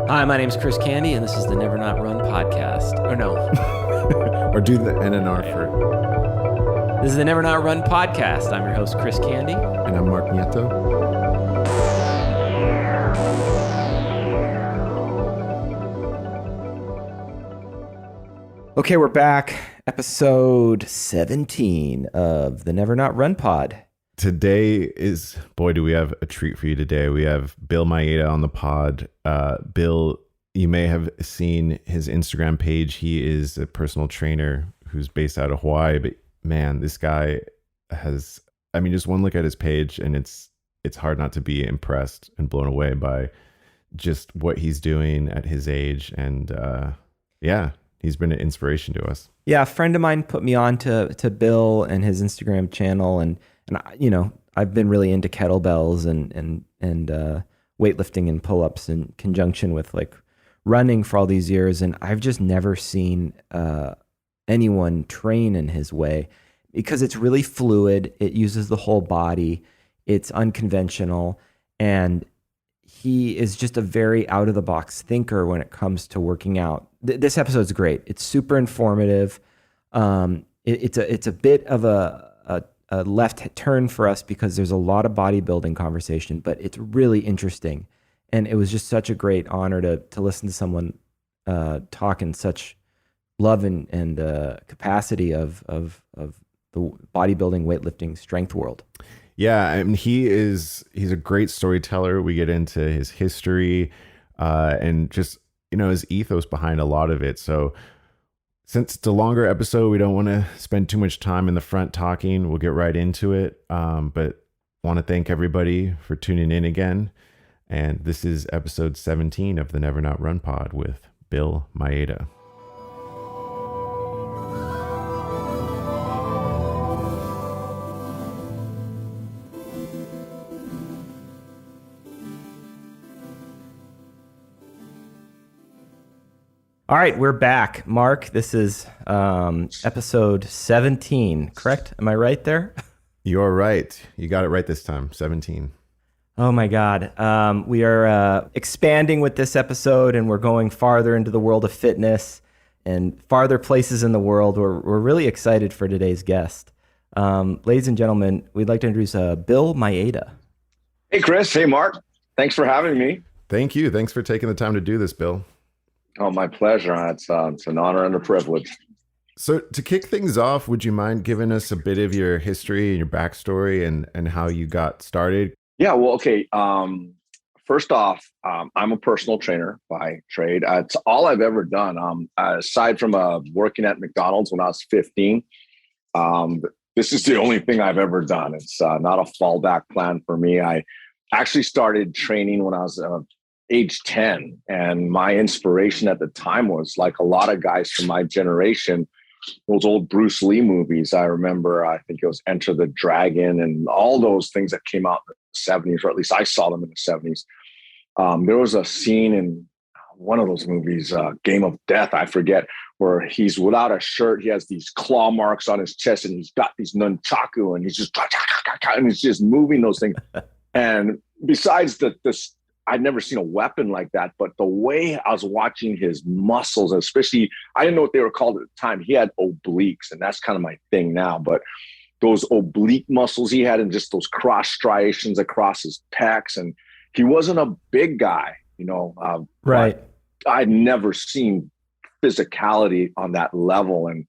Hi, my name's Chris Candy, and this is the Never Not Run podcast. Or no. Or do the NNR for. This is the Never Not Run podcast. I'm your host, Chris Candy. And I'm Mark Nieto. Okay, we're back. Episode 17 of the Never Not Run pod. Today is, boy, do we have a treat for you today. We have Bill Maeda on the pod. Bill, you may have seen his Instagram page. He is a personal trainer who's based out of Hawaii. But man, this guy has, just one look at his page and it's hard not to be impressed and blown away by just what he's doing at his age. And he's been an inspiration to us. Yeah, a friend of mine put me on to Bill and his Instagram channel, and I've been really into kettlebells and weightlifting and pull-ups in conjunction with like running for all these years, and I've just never seen anyone train in his way because it's really fluid. It uses the whole body. It's unconventional, and he is just a very out-of-the-box thinker when it comes to working out. This episode's great. It's super informative. It's a bit of a left turn for us because there's a lot of bodybuilding conversation, but it's really interesting. And it was just such a great honor to listen to someone talk in such love and capacity of the bodybuilding, weightlifting, strength world. Yeah, he's a great storyteller. We get into his history and just, his ethos behind a lot of it. So since it's a longer episode, we don't want to spend too much time in the front talking. We'll get right into it. But want to thank everybody for tuning in again. And this is episode 17 of the Never Not Run pod with Bill Maeda. All right, we're back. Mark, this is episode 17, correct? Am I right there? You're right. You got it right this time, 17. Oh my God. We are expanding with this episode, and we're going farther into the world of fitness and farther places in the world. We're really excited for today's guest. Ladies and gentlemen, we'd like to introduce Bill Maeda. Hey, Chris. Hey, Mark. Thanks for having me. Thank you. Thanks for taking the time to do this, Bill. Oh, my pleasure. It's an honor and a privilege. So to kick things off, would you mind giving us a bit of your history and your backstory and how you got started? Yeah, well, okay. First off, I'm a personal trainer by trade. It's all I've ever done. Aside from working at McDonald's when I was 15, this is the only thing I've ever done. It's not a fallback plan for me. I actually started training when I was age 10. And my inspiration at the time was, like a lot of guys from my generation, those old Bruce Lee movies. I remember, I think it was Enter the Dragon and all those things that came out in the 70s, or at least I saw them in the 70s. There was a scene in one of those movies, Game of Death, I forget, where he's without a shirt. He has these claw marks on his chest and he's got these nunchaku and he's just moving those things. And besides this, I'd never seen a weapon like that, but the way I was watching his muscles, especially, I didn't know what they were called at the time. He had obliques, and that's kind of my thing now, but those oblique muscles he had and just those cross striations across his pecs. And he wasn't a big guy, right. I'd never seen physicality on that level. And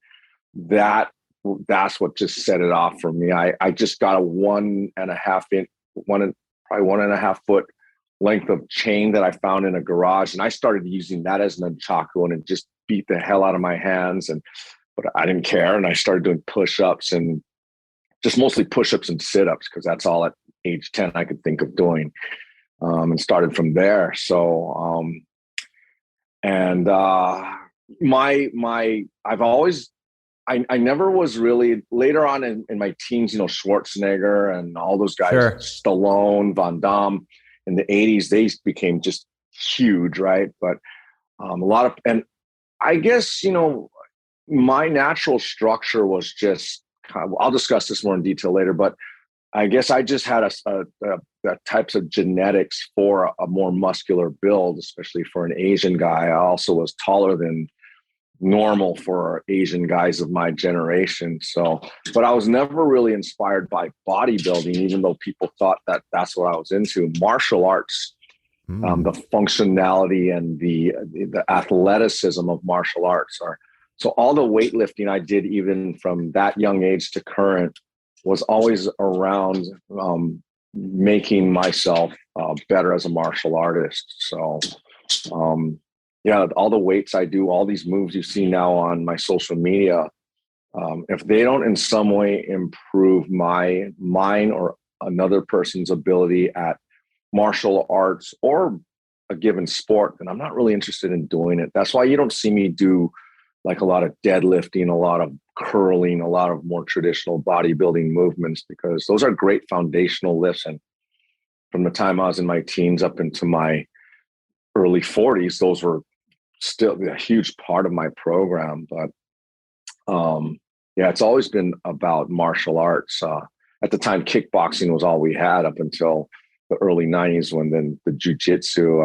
that's what just set it off for me. I just got a 1.5 foot length of chain that I found in a garage, and I started using that as an nunchaku, and it just beat the hell out of my hands. But I didn't care, and I started doing push-ups, and just mostly push-ups and sit-ups because that's all at age 10 I could think of doing, and started from there. So I've always I never was really, later on in my teens, Schwarzenegger and all those guys, Sure. Stallone, Van Damme. In the 80s, they became just huge, right? But and I guess, my natural structure was just, I'll discuss this more in detail later, but I guess I just had a types of genetics for a more muscular build, especially for an Asian guy. I also was taller than normal for Asian guys of my generation. So, but I was never really inspired by bodybuilding, even though people thought that that's what I was into. Martial arts, the functionality and the athleticism of martial arts are. So all the weightlifting I did, even from that young age to current, was always around making myself better as a martial artist. So, yeah, all the weights I do, all these moves you see now on my social media, if they don't in some way improve mine or another person's ability at martial arts or a given sport, then I'm not really interested in doing it. That's why you don't see me do like a lot of deadlifting, a lot of curling, a lot of more traditional bodybuilding movements, because those are great foundational lifts. And from the time I was in my teens up into my early 40s, those were still a huge part of my program. But yeah, it's always been about martial arts. At the time, kickboxing was all we had up until the early 90s, when then the jiu-jitsu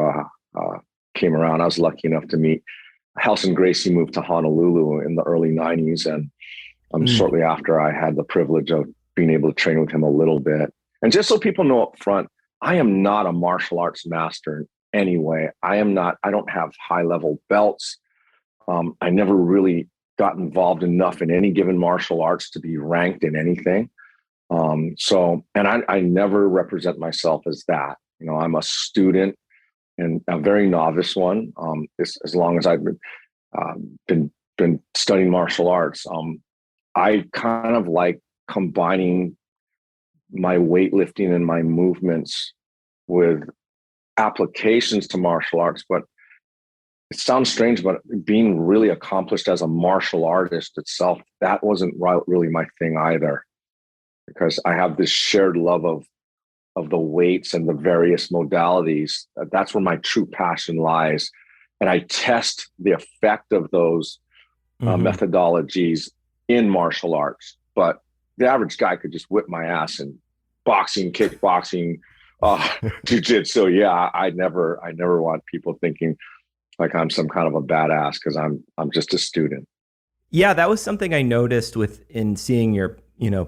came around. I was lucky enough to meet Helson Gracie, moved to Honolulu in the early 90s. And shortly after, I had the privilege of being able to train with him a little bit. And just so people know up front, I am not a martial arts master in any way. I don't have high level belts. I never really got involved enough in any given martial arts to be ranked in anything. And I never represent myself as that. You know, I'm a student and a very novice one. As long as I've been studying martial arts, I kind of like combining my weightlifting and my movements with applications to martial arts. But it sounds strange, but being really accomplished as a martial artist itself, that wasn't really my thing either, because I have this shared love of the weights and the various modalities. That's where my true passion lies. And I test the effect of those methodologies in martial arts. But the average guy could just whip my ass in boxing, kickboxing, jiu-jitsu. Yeah, I never want people thinking like I'm some kind of a badass, because I'm just a student. Yeah, that was something I noticed in seeing your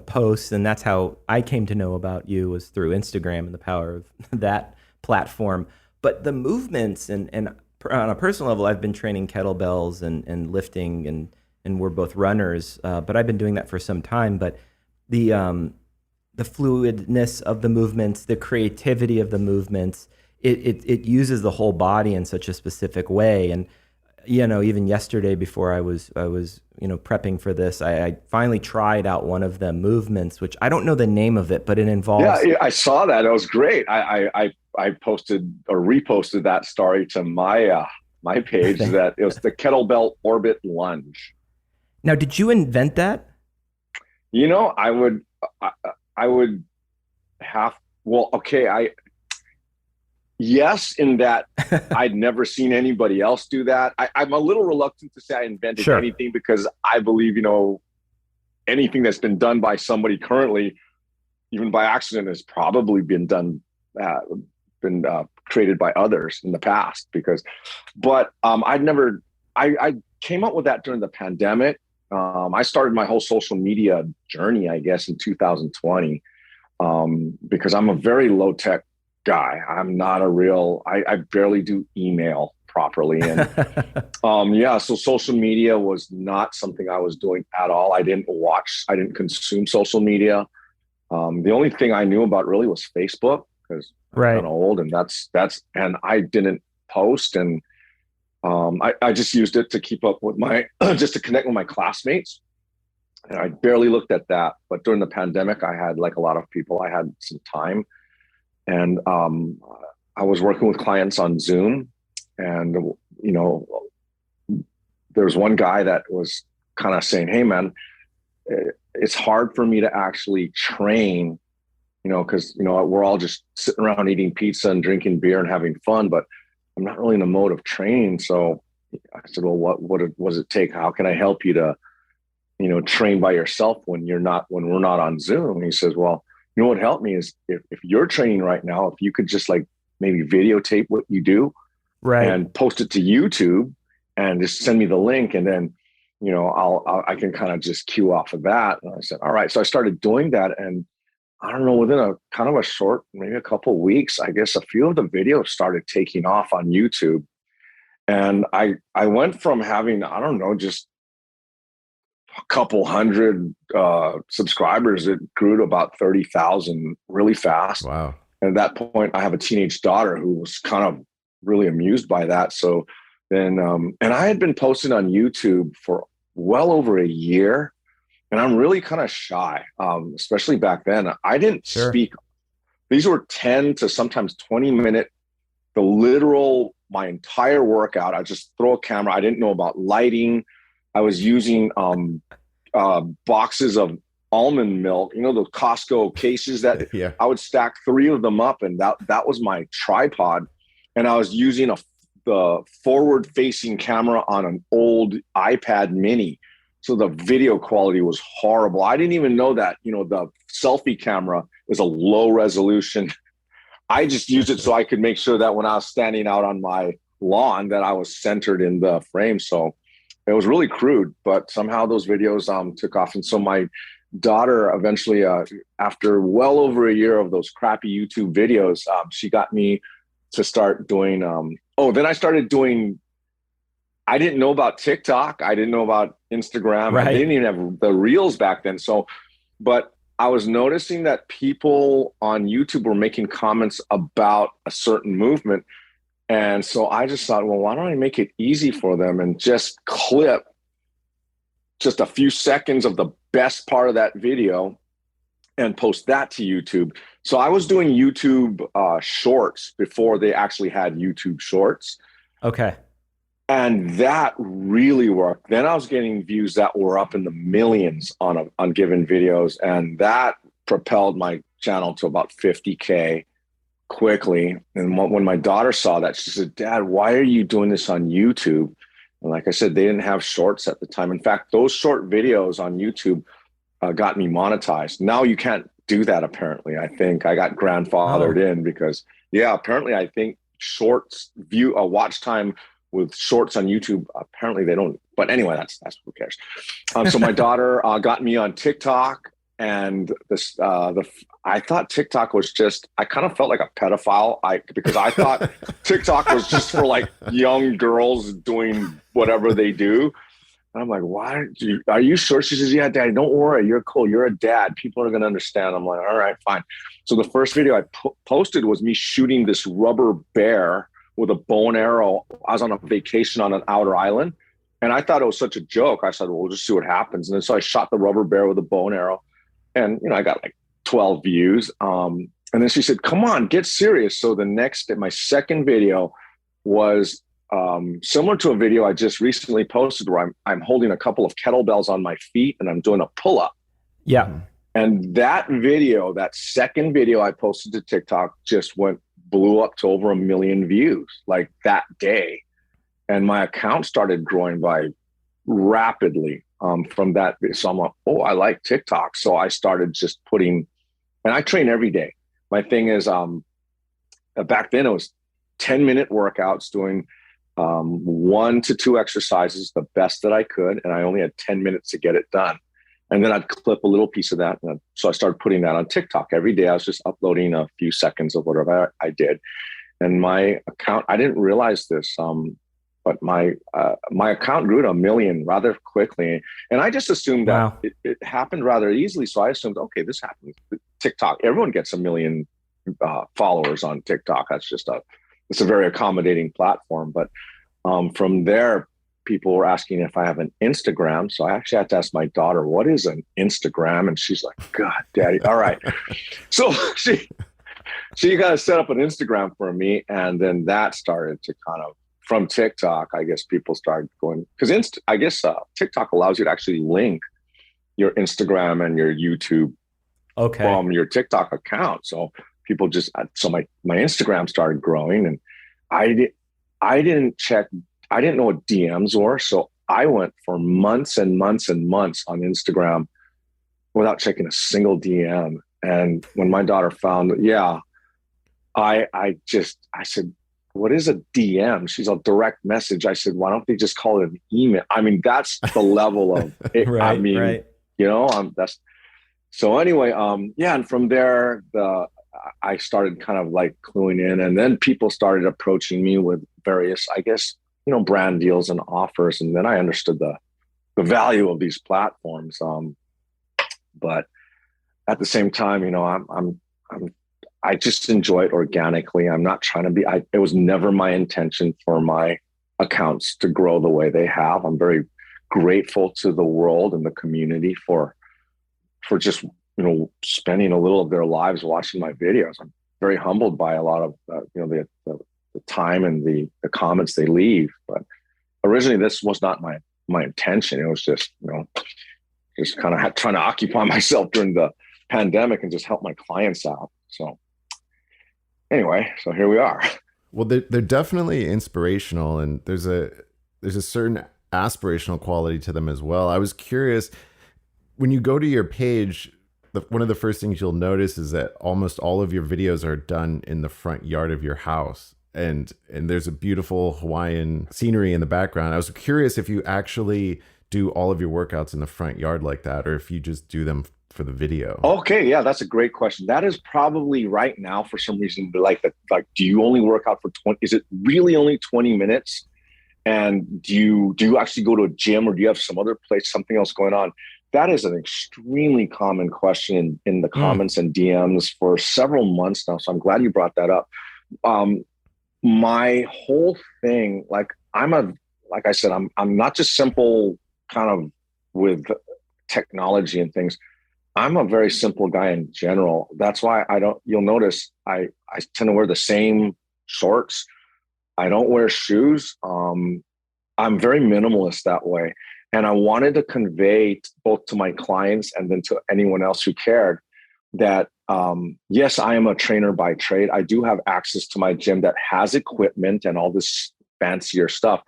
posts, and that's how I came to know about you, was through Instagram and the power of that platform. But the movements and on a personal level, I've been training kettlebells and lifting, and we're both runners, but I've been doing that for some time. But the fluidness of the movements, the creativity of the movements, it uses the whole body in such a specific way. And even yesterday, before I was prepping for this, I finally tried out one of the movements, which I don't know the name of it, but it involves. Yeah, I saw that. It was great. I posted or reposted that story to my page. That it was the kettlebell orbit lunge. Now, did you invent that? I would have. Well, okay. Yes, in that I'd never seen anybody else do that. I'm a little reluctant to say I invented anything, because I believe, anything that's been done by somebody currently, even by accident, has probably been created by others in the past. But I came up with that during the pandemic. I started my whole social media journey, I guess, in 2020, because I'm a very low tech guy. I'm not I barely do email properly. And so social media was not something I was doing at all. I didn't consume social media. The only thing I knew about really was Facebook, because I'm kind of old, and and I didn't post. And I just used it to keep up with just to connect with my classmates. And I barely looked at that. But during the pandemic, I had, like a lot of people, I had some time. And I was working with clients on Zoom, and there was one guy that was kind of saying, "Hey, man, it's hard for me to actually train, because we're all just sitting around eating pizza and drinking beer and having fun, but I'm not really in a mode of training." So I said, "Well, what does it take? How can I help you to, train by yourself when we're not on Zoom?" And he says, "Well, You know what helped me is if you're training right now, if you could just like maybe videotape what you do Right. and post it to YouTube and just send me the link. And then, I can kind of just cue off of that. And I said, all right. So I started doing that. And I don't know, within a kind of a short, maybe a couple of weeks, I guess a few of the videos started taking off on YouTube. And I went from having, I don't know, just a couple hundred subscribers. It grew to about 30,000 really fast. Wow. And at that point, I have a teenage daughter who was kind of really amused by that. So then, and I had been posting on YouTube for well over a year, and I'm really kind of shy, especially back then. I didn't Sure. speak. These were 10 to sometimes 20-minute, my entire workout. I just throw a camera. I didn't know about lighting. I was using boxes of almond milk, the Costco cases that Yeah. I would stack 3 of them up, and that was my tripod. And I was using the forward facing camera on an old iPad mini. So the video quality was horrible. I didn't even know that, the selfie camera is a low resolution. I just used it so I could make sure that when I was standing out on my lawn that I was centered in the frame. So it was really crude, but somehow those videos took off. And so my daughter eventually, after well over a year of those crappy YouTube videos, she got me to start doing, then I started doing, I didn't know about TikTok. I didn't know about Instagram. Right. I didn't even have the reels back then. So, but I was noticing that people on YouTube were making comments about a certain movement. And so I just thought, well, why don't I make it easy for them and just clip just a few seconds of the best part of that video and post that to YouTube. So I was doing YouTube shorts before they actually had YouTube shorts. Okay. And that really worked. Then I was getting views that were up in the millions on given videos. And that propelled my channel to about 50K quickly. And when my daughter saw that, she said, Dad, why are you doing this on YouTube? And like I said, they didn't have shorts at the time. In fact, those short videos on YouTube got me monetized. Now you can't do that, apparently. I think I got grandfathered in because, apparently I think shorts watch time with shorts on YouTube, apparently they don't. But anyway, that's who cares. So my daughter got me on TikTok, and I thought TikTok was just, I kind of felt like a pedophile because I thought TikTok was just for like young girls doing whatever they do. And I'm like, why? Are you sure? She says, yeah, Daddy, don't worry. You're cool. You're a dad. People are going to understand. I'm like, all right, fine. So the first video I posted was me shooting this rubber bear with a bow and arrow. I was on a vacation on an outer island, and I thought it was such a joke. I said, well, we'll just see what happens. And then so I shot the rubber bear with a bow and arrow, and I got like 12 views. And then she said, come on, get serious. So my second video was similar to a video I just recently posted where I'm holding a couple of kettlebells on my feet and I'm doing a pull-up. Yeah. And that second video I posted to TikTok just blew up to over 1 million views like that day. And my account started growing by rapidly from that. So I'm like, oh, I like TikTok. So I started just and I train every day. My thing is, back then it was 10-minute workouts doing 1 to 2 exercises, the best that I could. And I only had 10 minutes to get it done. And then I'd clip a little piece of that. So I started putting that on TikTok every day. I was just uploading a few seconds of whatever I did. And my account, I didn't realize this, but my account grew to 1 million rather quickly. And I just assumed that it happened rather easily. So I assumed, okay, this happens. TikTok, everyone gets 1 million followers on TikTok. It's a very accommodating platform. But from there, people were asking if I have an Instagram. So I actually had to ask my daughter, what is an Instagram? And she's like, God, Daddy. All right. So she got to set up an Instagram for me. And then that started to kind of, from TikTok, I guess people started going, because TikTok allows you to actually link your Instagram and your YouTube from your TikTok account. So people my Instagram started growing, and I didn't know what DMs were. So I went for months and months and months on Instagram without checking a single DM. And when my daughter found, yeah, I said, what is a DM? She's a direct message. I said, why don't they just call it an email? I mean, that's the level of it. I Right, mean, right. that's so anyway, yeah, and from there, I started kind of like cluing in, and then people started approaching me with various, I guess, brand deals and offers, and then I understood the value of these platforms. But at the same time, I'm I just enjoy it organically. I'm not trying to be. It was never my intention for my accounts to grow the way they have. I'm very grateful to the world and the community for just spending a little of their lives watching my videos. I'm very humbled by a lot of the time and the comments they leave. But originally, this was not my intention. It was just just kind of trying to occupy myself during the pandemic and just help my clients out. So anyway, so here we are. Well, they're definitely inspirational, and there's a certain aspirational quality to them as well. I was curious, when you go to your page, one of the first things you'll notice is that almost all of your videos are done in the front yard of your house. And there's a beautiful Hawaiian scenery in the background. I was curious if you actually do all of your workouts in the front yard like that, or if you just do them for the video. Okay, yeah, that's a great question. That is probably right now, for some reason, like do you only work out for 20? Is it really only 20 minutes? And do you actually go to a gym, or do you have some other place, something else going on? That is an extremely common question in the comments and DMs for several months now. So I'm glad you brought that up. My whole thing, like I said, I'm not just simple kind of with technology and things. I'm a very simple guy in general. That's why you'll notice I tend to wear the same shorts. I don't wear shoes. I'm very minimalist that way. And I wanted to convey both to my clients and then to anyone else who cared that, yes, I am a trainer by trade. I do have access to my gym that has equipment and all this fancier stuff.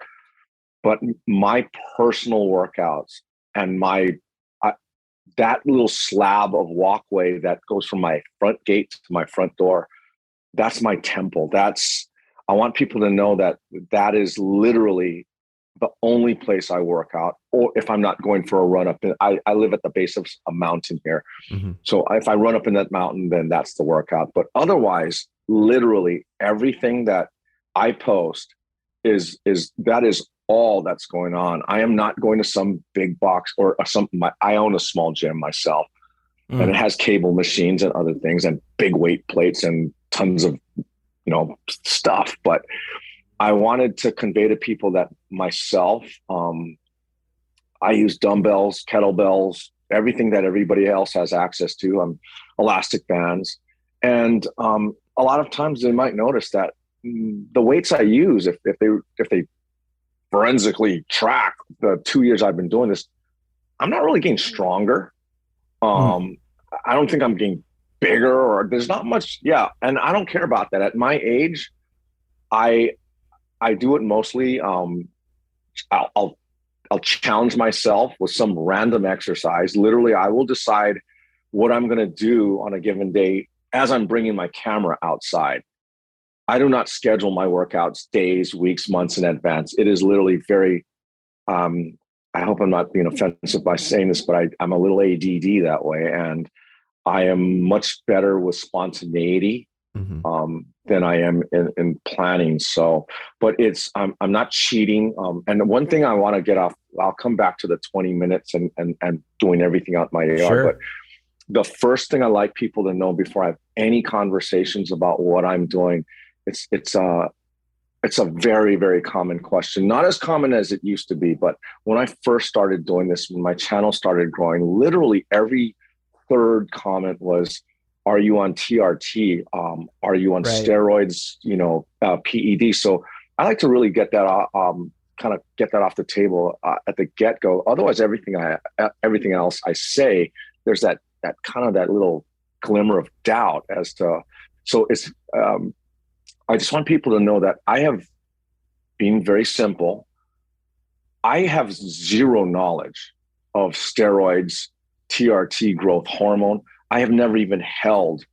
But my personal workouts and that little slab of walkway that goes from my front gate to my front door, that's my temple. I want people to know that is literally the only place I work out, or if I'm not going for a run up. I live at the base of a mountain here. Mm-hmm. So if I run up in that mountain, then that's the workout. But otherwise, literally everything that I post is all that's going on. I am not going to some big box or I own a small gym myself, and it has cable machines and other things and big weight plates and tons of, stuff. But I wanted to convey to people that myself, I use dumbbells, kettlebells, everything that everybody else has access to, elastic bands. And a lot of times they might notice that the weights I use, if they forensically track the 2 years I've been doing this, I'm not really getting stronger. I don't think I'm getting bigger, or there's not much. Yeah. And I don't care about that. At my age, I do it mostly. I'll challenge myself with some random exercise. Literally, I will decide what I'm going to do on a given day as I'm bringing my camera outside. I do not schedule my workouts days, weeks, months in advance. It is literally very, I hope I'm not being offensive by saying this, but I'm a little ADD that way. And I am much better with spontaneity than I am in planning. So, but I'm not cheating. And the one thing I want to get off, I'll come back to the 20 minutes and doing everything out my yard. Sure. But the first thing I like people to know before I have any conversations about what I'm doing, it's a very, very common question. Not as common as it used to be, but when I first started doing this, when my channel started growing, literally every third comment was, are you on TRT? Are you on steroids? PED. So I like to really get that kind of get that off the table at the get go. Otherwise, everything else I say, there's that kind of that little glimmer of doubt as to. So it's. I just want people to know that I have been very simple. I have zero knowledge of steroids, TRT, growth hormone. I have never even held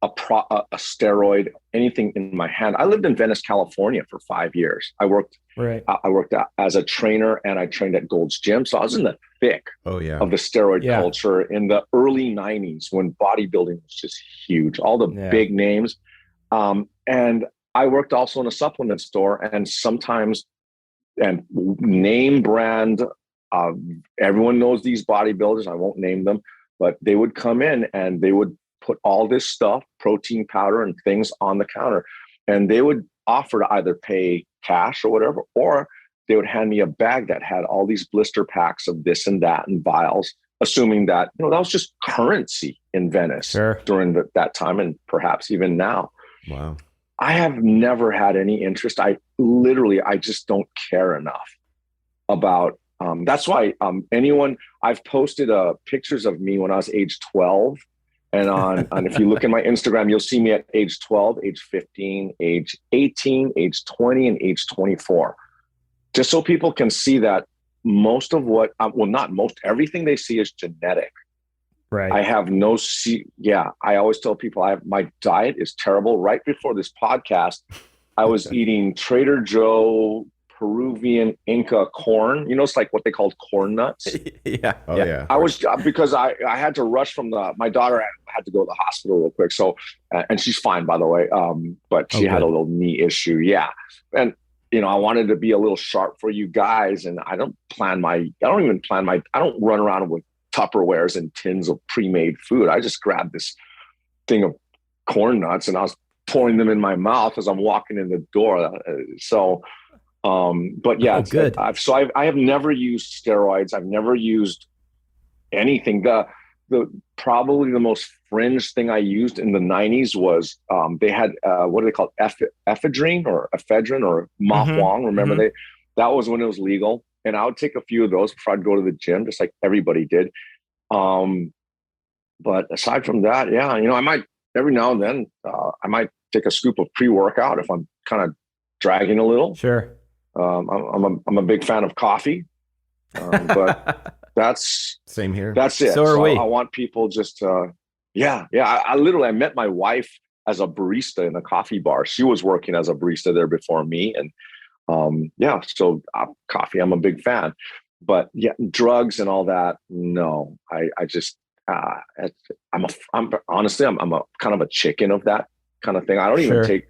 a steroid, anything in my hand. I lived in Venice, California for 5 years. Right. I worked as a trainer, and I trained at Gold's Gym. So I was in the thick Oh yeah. of the steroid Yeah. culture in the early 90s when bodybuilding was just huge, all the Yeah. big names. And I worked also in a supplement store, and sometimes, and name brand, everyone knows these bodybuilders. I won't name them, but they would come in and they would put all this stuff, protein powder and things on the counter. And they would offer to either pay cash or whatever, or they would hand me a bag that had all these blister packs of this and that and vials, assuming that, that was just currency in Venice Sure. during that time, and perhaps even now. Wow. I have never had any interest. I just don't care enough about. That's why I've posted pictures of me when I was age 12. And if you look at my Instagram, you'll see me at age 12, age 15, age 18, age 20, and age 24. Just so people can see that most of not most, everything they see is genetic. Right. I have I always tell people my diet is terrible. Right before this podcast, I was eating Trader Joe Peruvian Inca corn. It's like what they called corn nuts. Yeah. Oh yeah. I was, because I had to rush from my daughter had to go to the hospital real quick. So, and she's fine, by the way. But she had a little knee issue. Yeah. And, I wanted to be a little sharp for you guys, and I don't run around with Tupperwares and tins of pre-made food. I just grabbed this thing of corn nuts and I was pouring them in my mouth as I'm walking in the door. But yeah, good. I have never used steroids. I've never used anything. The probably the most fringe thing I used in the 90s was they had what do they call it? Ephedrine or Ma Huang. Remember that was when it was legal, and I would take a few of those before I'd go to the gym, just like everybody did. But aside from that, yeah, I might every now and then I might take a scoop of pre-workout if I'm kind of dragging a little. Sure. I'm a big fan of coffee, but that's same here. That's it. So are we. I want people just I met my wife as a barista in a coffee bar. She was working as a barista there before me, and coffee, I'm a big fan. But yeah, drugs and all that, no. I just I'm honestly I'm a kind of a chicken of that kind of thing. I don't even take.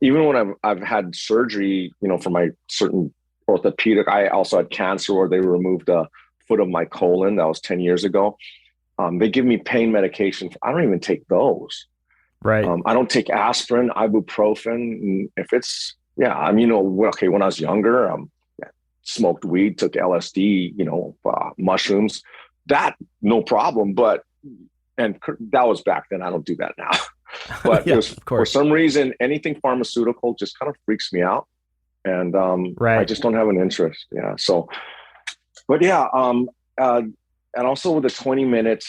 Even when I've had surgery, for my certain orthopedic, I also had cancer where they removed a foot of my colon. That was 10 years ago. They give me pain medication. I don't even take those. Right. I don't take aspirin, ibuprofen. If it's, when I was younger, smoked weed, took LSD, mushrooms, that no problem. And that was back then. I don't do that now. But for some reason, anything pharmaceutical just kind of freaks me out, and I just don't have an interest. Yeah. So, but yeah, and also with the 20-minute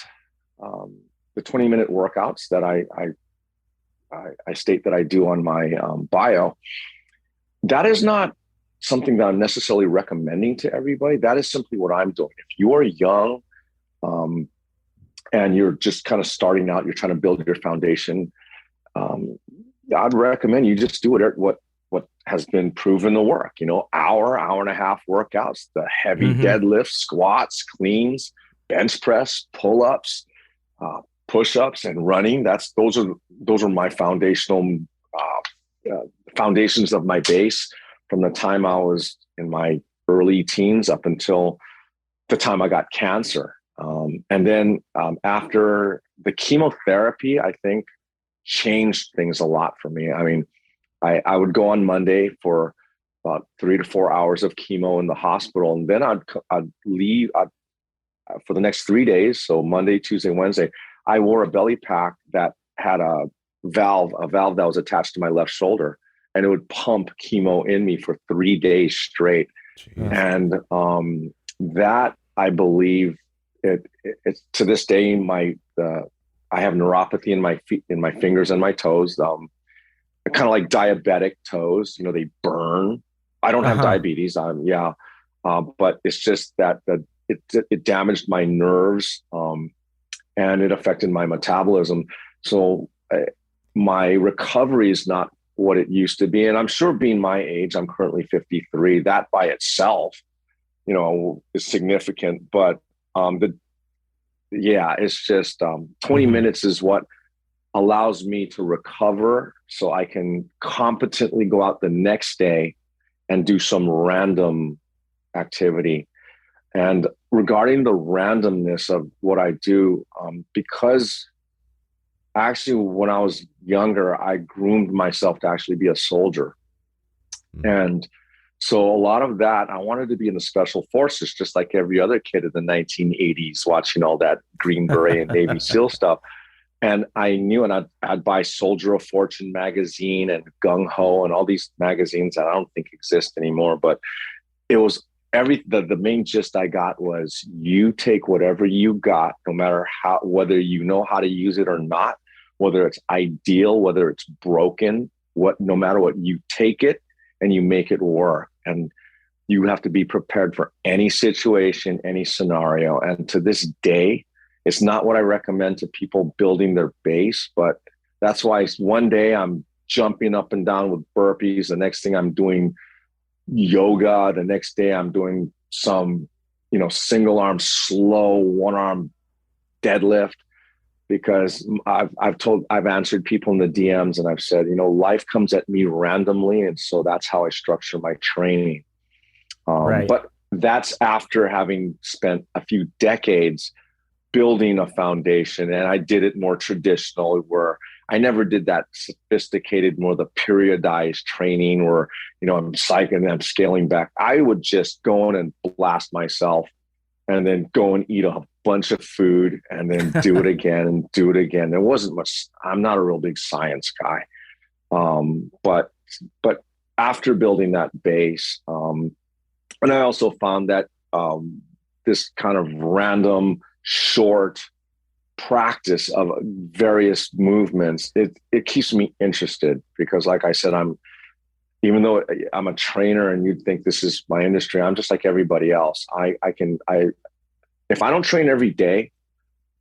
workouts that I state that I do on my bio, that is not something that I'm necessarily recommending to everybody. That is simply what I'm doing. If you are young, and you're just kind of starting out, you're trying to build your foundation, I'd recommend you just do what has been proven to work. Hour and a half workouts, the heavy deadlifts, squats, cleans, bench press, pull-ups, push-ups, and running. Those are my foundations of my base from the time I was in my early teens up until the time I got cancer. And then after the chemotherapy, I think changed things a lot for me. I mean, I would go on Monday for about 3 to 4 hours of chemo in the hospital, and then I'd leave for the next 3 days. So Monday, Tuesday, Wednesday, I wore a belly pack that had a valve that was attached to my left shoulder, and it would pump chemo in me for 3 days straight. Jeez. And that, I believe, it's to this day, I have neuropathy in my feet, in my fingers and my toes. Kind of like diabetic toes, they burn. I don't have diabetes. But it's just that it damaged my nerves. and it affected my metabolism. So my recovery is not what it used to be. And I'm sure being my age, I'm currently 53, that by itself, is significant. But it's just 20 minutes is what allows me to recover so I can competently go out the next day and do some random activity. And regarding the randomness of what I do, because actually when I was younger, I groomed myself to actually be a soldier. And so a lot of that, I wanted to be in the special forces, just like every other kid in the 1980s, watching all that Green Beret and Navy SEAL stuff. And I knew, and I'd buy Soldier of Fortune magazine and Gung Ho and all these magazines that I don't think exist anymore. But it was the main gist I got was, you take whatever you got, no matter whether you know how to use it or not, whether it's ideal, whether it's broken, no matter what, you take it and you make it work. And you have to be prepared for any situation, any scenario. And to this day, it's not what I recommend to people building their base, but that's why one day I'm jumping up and down with burpees. The next thing I'm doing yoga. The next day I'm doing some, single arm, slow, one arm deadlift, because I've answered people in the DMs and I've said, life comes at me randomly. And so that's how I structure my training. Right. But that's after having spent a few decades building a foundation. And I did it more traditional, where I never did that sophisticated, more the periodized training where, I'm psyching and I'm scaling back. I would just go in and blast myself and then go and eat a bunch of food and then do it again and do it again. There wasn't much, I'm not a real big science guy. But after building that base, and I also found that this kind of random, short practice of various movements, it keeps me interested, because like I said, even though I'm a trainer and you'd think this is my industry, I'm just like everybody else. If I don't train every day,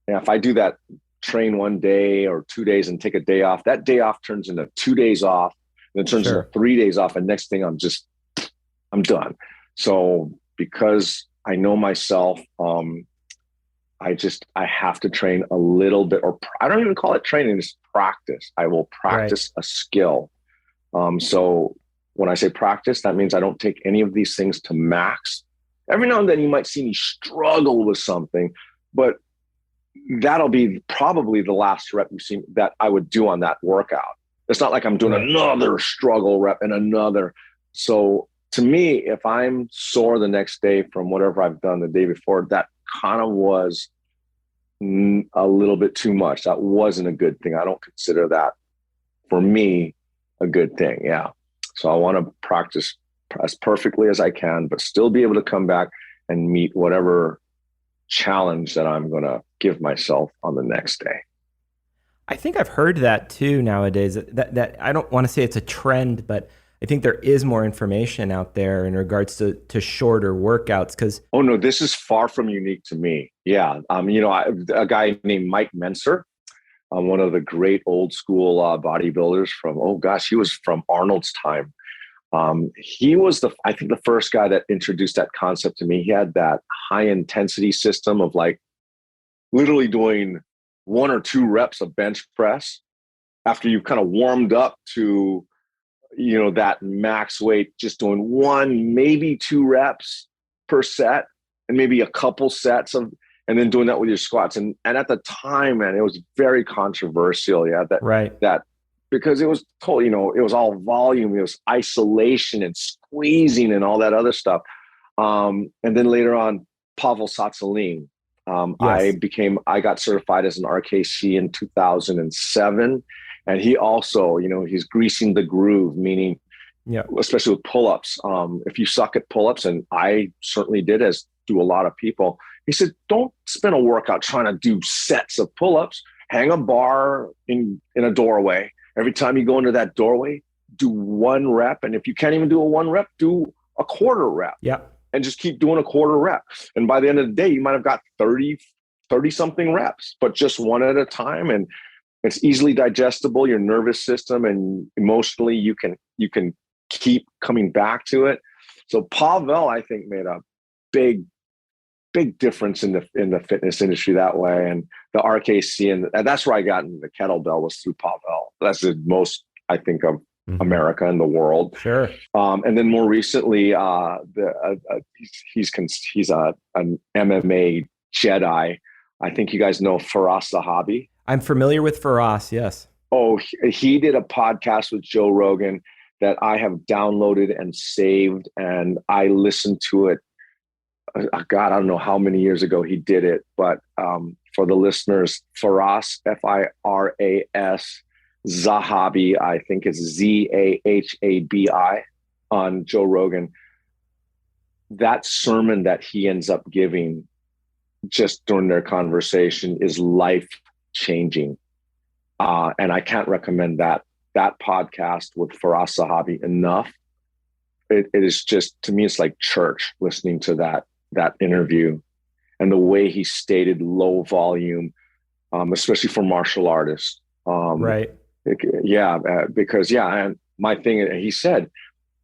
and if I do that, train one day or 2 days and take a day off, that day off turns into 2 days off, and it turns into 3 days off. And next thing I'm done. So because I know myself, I have to train a little bit, or I don't even call it training, it's practice. I will practice a skill. So when I say practice, that means I don't take any of these things to max. Every now and then you might see me struggle with something, but that'll be probably the last rep you see that I would do on that workout. It's not like I'm doing another struggle rep and another. So to me, if I'm sore the next day from whatever I've done the day before, that kind of was a little bit too much. That wasn't a good thing. I don't consider that, for me, a good thing. Yeah. So I want to practice as perfectly as I can, but still be able to come back and meet whatever challenge that I'm going to give myself on the next day. I think I've heard that too nowadays, that I don't want to say it's a trend, but I think there is more information out there in regards to shorter workouts. Because oh no, this is far from unique to me. Yeah, a guy named Mike Menser, one of the great old school bodybuilders from he was from Arnold's time. He was I think the first guy that introduced that concept to me. He had that high intensity system of like literally doing 1 or 2 reps of bench press after you've kind of warmed up to that max weight, just doing 1, maybe 2 reps per set, and maybe a couple sets of, and then doing that with your squats. And at the time, man, it was very controversial. Yeah. That because it was told, it was all volume, it was isolation and squeezing and all that other stuff. And then later on, Pavel Tsatsouline. I got certified as an RKC in 2007. And he also, he's greasing the groove, meaning, especially with pull-ups. If you suck at pull-ups, and I certainly did, as do a lot of people, he said, don't spend a workout trying to do sets of pull-ups. Hang a bar in a doorway. Every time you go into that doorway, do 1 rep. And if you can't even do a 1 rep, do a quarter rep. Yeah. And just keep doing a quarter rep. And by the end of the day, you might have got 30, 30 something reps, but just one at a time. And it's easily digestible. Your nervous system and emotionally, you can keep coming back to it. So Pavel, I think, made a big difference in the fitness industry that way. And the RKC, and that's where I got into the kettlebell, was through Pavel. That's the most, I think, of America and the world. Sure. And then more recently, he's an MMA Jedi. I think you guys know Faraz Zahabi. I'm familiar with Faraz, yes. Oh, he did a podcast with Joe Rogan that I have downloaded and saved, and I listened to it. God, I don't know how many years ago he did it, but for the listeners, Faraz, F-I-R-A-S, Zahabi, I think it's Z-A-H-A-B-I, on Joe Rogan. That sermon that he ends up giving just during their conversation is life-changing. And I can't recommend that podcast with Faraz Zahabi enough. It is just, to me, it's like church listening to that interview, and the way he stated low volume, especially for martial artists. Right. Because and my thing, he said,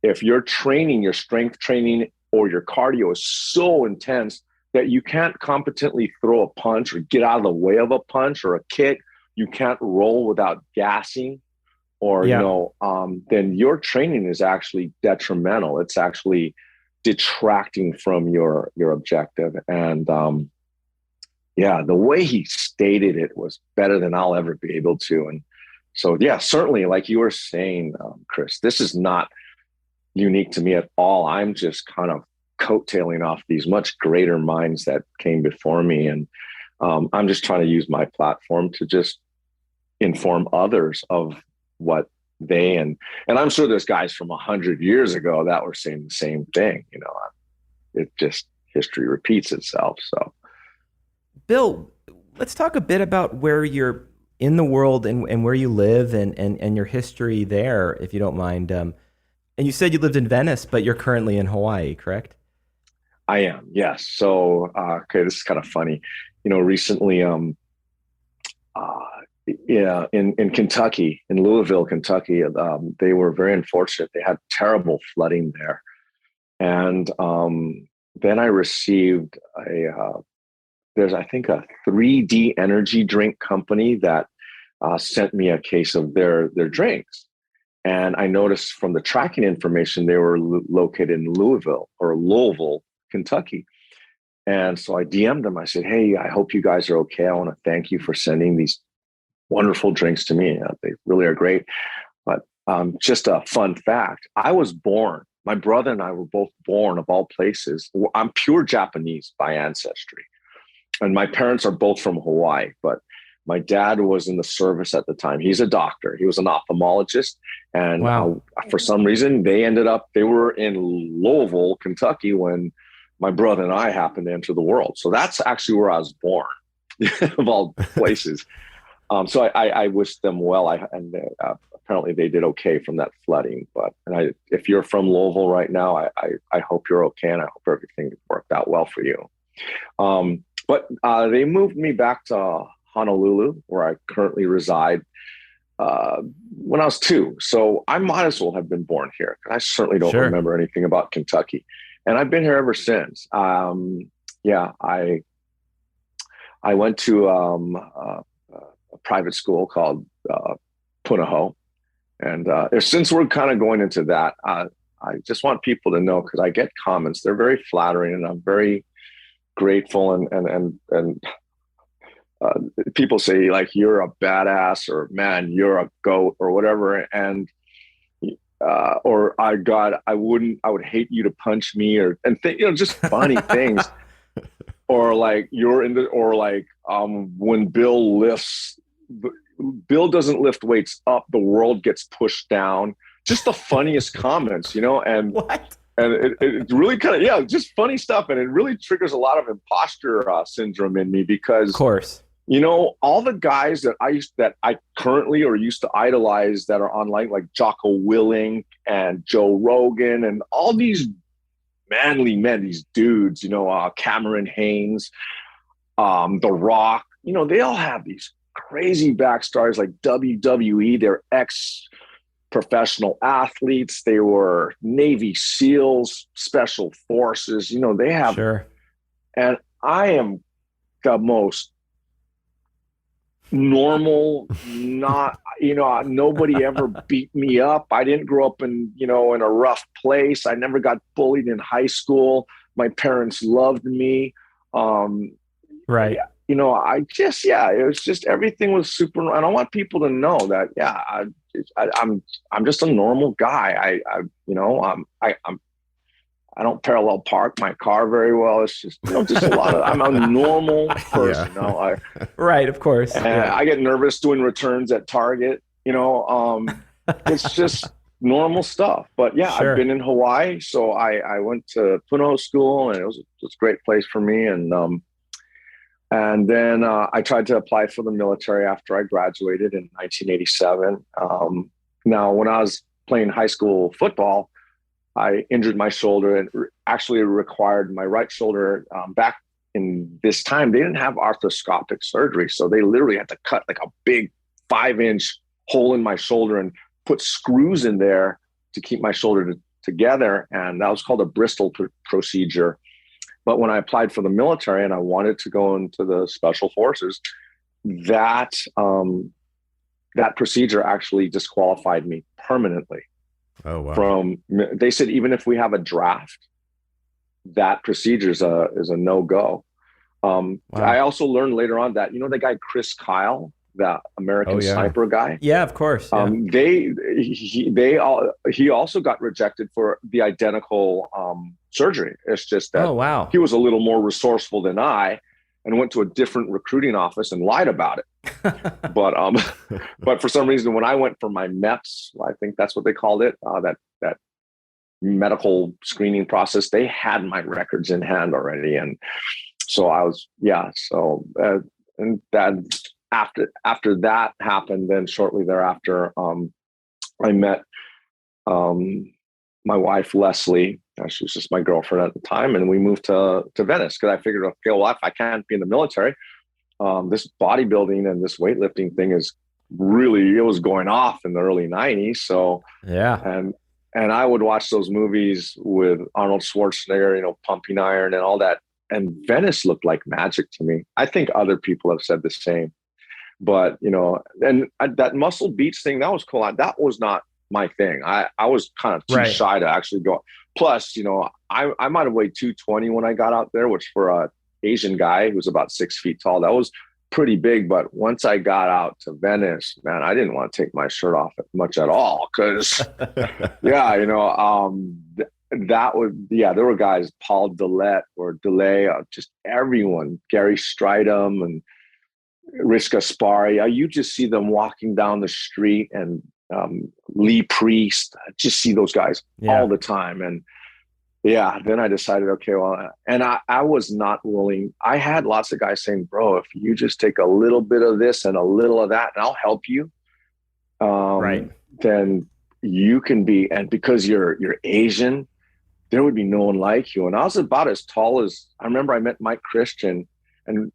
if you're training, your strength training or your cardio is so intense that you can't competently throw a punch or get out of the way of a punch or a kick, you can't roll without gassing, or then your training is actually detrimental. It's actually detracting from your objective. And the way he stated it was better than I'll ever be able to. And so, certainly, like you were saying, Chris, this is not unique to me at all. I'm just kind of coattailing off these much greater minds that came before me. And I'm just trying to use my platform to just inform others of what they, and I'm sure there's guys from 100 years ago that were saying the same thing. It just, history repeats itself. So, Bill, let's talk a bit about where you're in the world and where you live and your history there, if you don't mind. And you said you lived in Venice, but you're currently in Hawaii, correct? I am, yes. So, this is kind of funny. Recently, in Kentucky, in Louisville, Kentucky, they were very unfortunate. They had terrible flooding there. And then I received there's, I think, a 3D energy drink company that sent me a case of their drinks. And I noticed from the tracking information, they were located in Louisville, Kentucky. And so I DM'd them. I said, hey, I hope you guys are okay. I want to thank you for sending these wonderful drinks to me. They really are great. But just a fun fact, I was born, my brother and I were both born, of all places. I'm pure Japanese by ancestry. And my parents are both from Hawaii, but my dad was in the service at the time. He's a doctor. He was an ophthalmologist. And for some reason, they were in Louisville, Kentucky, when my brother and I happened to enter the world. So that's actually where I was born, of all places. So I wish them well. Apparently they did okay from that flooding. If you're from Louisville right now, I hope you're okay, and I hope everything worked out well for you. But they moved me back to Honolulu, where I currently reside, when I was 2. So I might as well have been born here. I certainly don't remember anything about Kentucky. And I've been here ever since. I went to a private school called Punahou. And since we're kind of going into that, I just want people to know, because I get comments. They're very flattering, and I'm very grateful. And people say, like, you're a badass, or man, you're a goat, or whatever. And or I would hate you to punch me, just funny things. Or like when Bill doesn't lift weights up, the world gets pushed down. Just the funniest comments, and what? And it really kind of, just funny stuff. And it really triggers a lot of imposter syndrome in me, because, of course, all the guys that I currently or used to idolize that are online, like Jocko Willink and Joe Rogan and all these manly men, these dudes, Cameron Haynes, The Rock, they all have these crazy backstories like WWE. They're ex professional athletes. They were Navy SEALs, special forces. They have, Sure. and I am the most normal, not, nobody ever beat me up. I didn't grow up in a rough place. I never got bullied in high school. My parents loved me. Um, Right. it was just, everything was super. And I want people to know that, I'm just a normal guy. I don't parallel park my car very well. It's just a lot of, I'm a normal person. Right. Of course. And Yeah. I get nervous doing returns at Target. It's just normal stuff. But yeah, I've Sure. been in Hawaii, so I went to Puno school, and it was a great place for me. And then I tried to apply for the military after I graduated in 1987. Now, when I was playing high school football, I injured my shoulder, and actually required my right shoulder. Back in this time, they didn't have arthroscopic surgery. So they literally had to cut like a big 5-inch hole in my shoulder and put screws in there to keep my shoulder together. And that was called a Bristol procedure. But when I applied for the military and I wanted to go into the special forces, that procedure actually disqualified me permanently. Oh, wow. They said, even if we have a draft, that procedure is a no-go. Wow. I also learned later on that, the guy, Chris Kyle, that American sniper guy. Yeah, of course. Yeah. He also got rejected for the identical surgery. It's just that wow. he was a little more resourceful than I, and went to a different recruiting office and lied about it. But for some reason, when I went for my MEPS, I think that's what they called it, that medical screening process, they had my records in hand already. And so I was, and that after that happened, then shortly thereafter, I met my wife, Leslie. She was just my girlfriend at the time. And we moved to Venice, because I figured, okay, well, if I can't be in the military, this bodybuilding and this weightlifting thing it was going off in the early 90s. So, yeah. And I would watch those movies with Arnold Schwarzenegger, Pumping Iron and all that. And Venice looked like magic to me. I think other people have said the same. But, that Muscle Beach thing, that was cool. That was not my thing. I was kind of too shy to actually go. Plus, I might have weighed 220 when I got out there, which for a Asian guy who's about 6 feet tall, that was pretty big. But once I got out to Venice, man, I didn't want to take my shirt off much at all. Cause there were guys, Paul Delay, just everyone, Gary Stridham and Rich Gaspari. You just see them walking down the street, and Lee Priest. I just see those guys all the time. And then I decided, okay, well, and I was not willing. I had lots of guys saying, bro, if you just take a little bit of this and a little of that, and I'll help you, then you can be, and because you're Asian, there would be no one like you. And I was about as tall as, I remember I met Mike Christian, and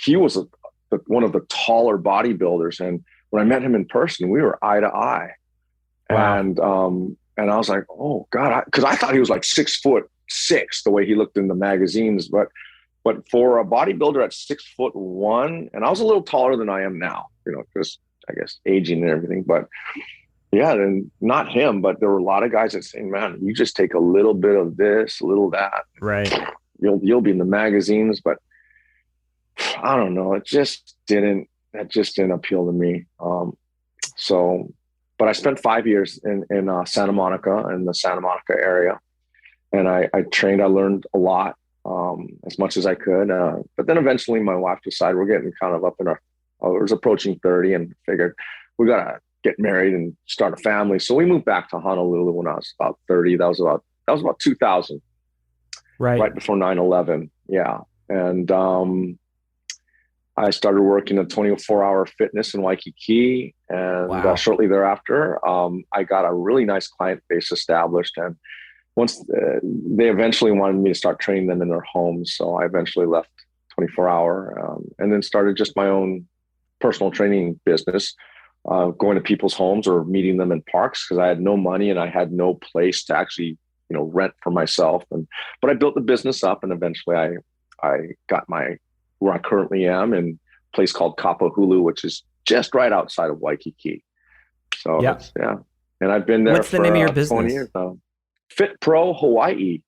he was one of the taller bodybuilders. And when I met him in person, we were eye to eye. Wow. And I was like, oh God, because I thought he was like 6'6" the way he looked in the magazines. But for a bodybuilder at 6'1", and I was a little taller than I am now, because I guess aging and everything. But yeah, and not him, but there were a lot of guys that saying, man, you just take a little bit of this, a little of that. Right. You'll be in the magazines. But I don't know. That just didn't appeal to me. But I spent 5 years in Santa Monica, in the Santa Monica area. And I trained, I learned a lot, as much as I could. But then eventually my wife decided we're getting kind of up in I was approaching 30, and figured we got to get married and start a family. So we moved back to Honolulu when I was about 30. That was about 2000. Right before 9/11. Yeah. And I started working at 24-hour fitness in Waikiki. And shortly thereafter, I got a really nice client base established. And once they eventually wanted me to start training them in their homes. So I eventually left 24-hour, and then started just my own personal training business, going to people's homes or meeting them in parks because I had no money and I had no place to actually, rent for myself. But I built the business up, and eventually I got where I currently am in a place called Kapahulu, which is just right outside of Waikiki. So Yeah. and I've been there. What's the name of your business? 20 years now. Fit Pro Hawaii.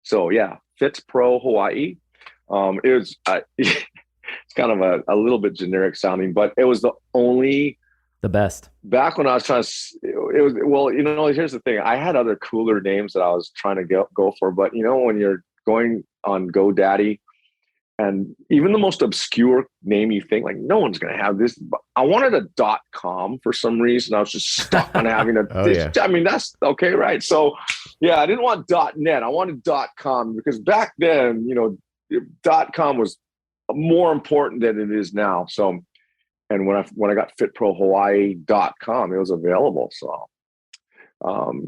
So yeah, Fit Pro Hawaii. It's kind of a little bit generic sounding, but it was the best. Back when I was trying to, it was, well, here's the thing. I had other cooler names that I was trying to go for, but when you're going on GoDaddy, and even the most obscure name you think, like, no one's going to have this. I wanted a .com for some reason. I was just stuck on having a, I mean, that's okay, right? So yeah, I didn't want .net. I wanted .com because back then, .com was more important than it is now. So, and when I got fitprohawaii.com, it was available. So,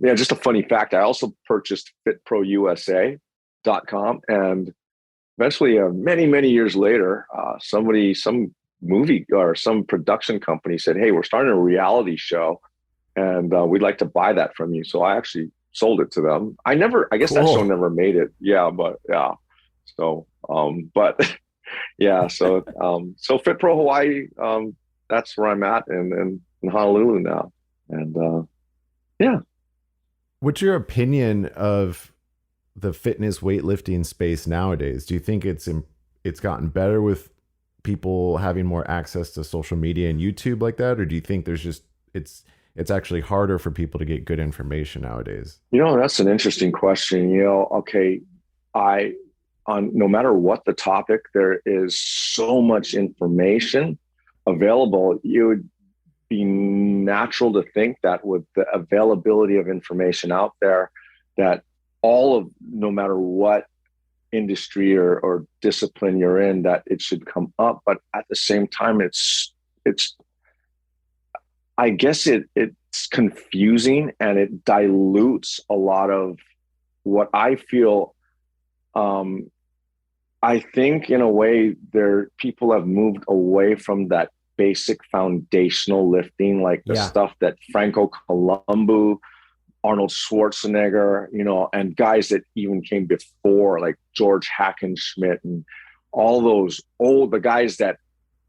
just a funny fact. I also purchased fitprousa.com, and eventually, many, many years later, some movie or some production company said, "Hey, we're starting a reality show, and we'd like to buy that from you." So I actually sold it to them. I guess that show never made it. Yeah, but yeah. So, but yeah, so Fit Pro Hawaii, that's where I'm at in Honolulu now, and yeah. What's your opinion of the fitness weightlifting space nowadays? Do you think it's gotten better with people having more access to social media and YouTube like that, or do you think it's actually harder for people to get good information nowadays? That's an interesting question. Okay, no matter what the topic, there is so much information available. It would be natural to think that with the availability of information out there, that no matter what industry or discipline you're in, that it should come up. But at the same time, I guess it's confusing, and it dilutes a lot of what I feel. I think in a way people have moved away from that basic foundational lifting, like the stuff that Franco Columbu, Arnold Schwarzenegger, and guys that even came before, like George Hackenschmidt and all those the guys that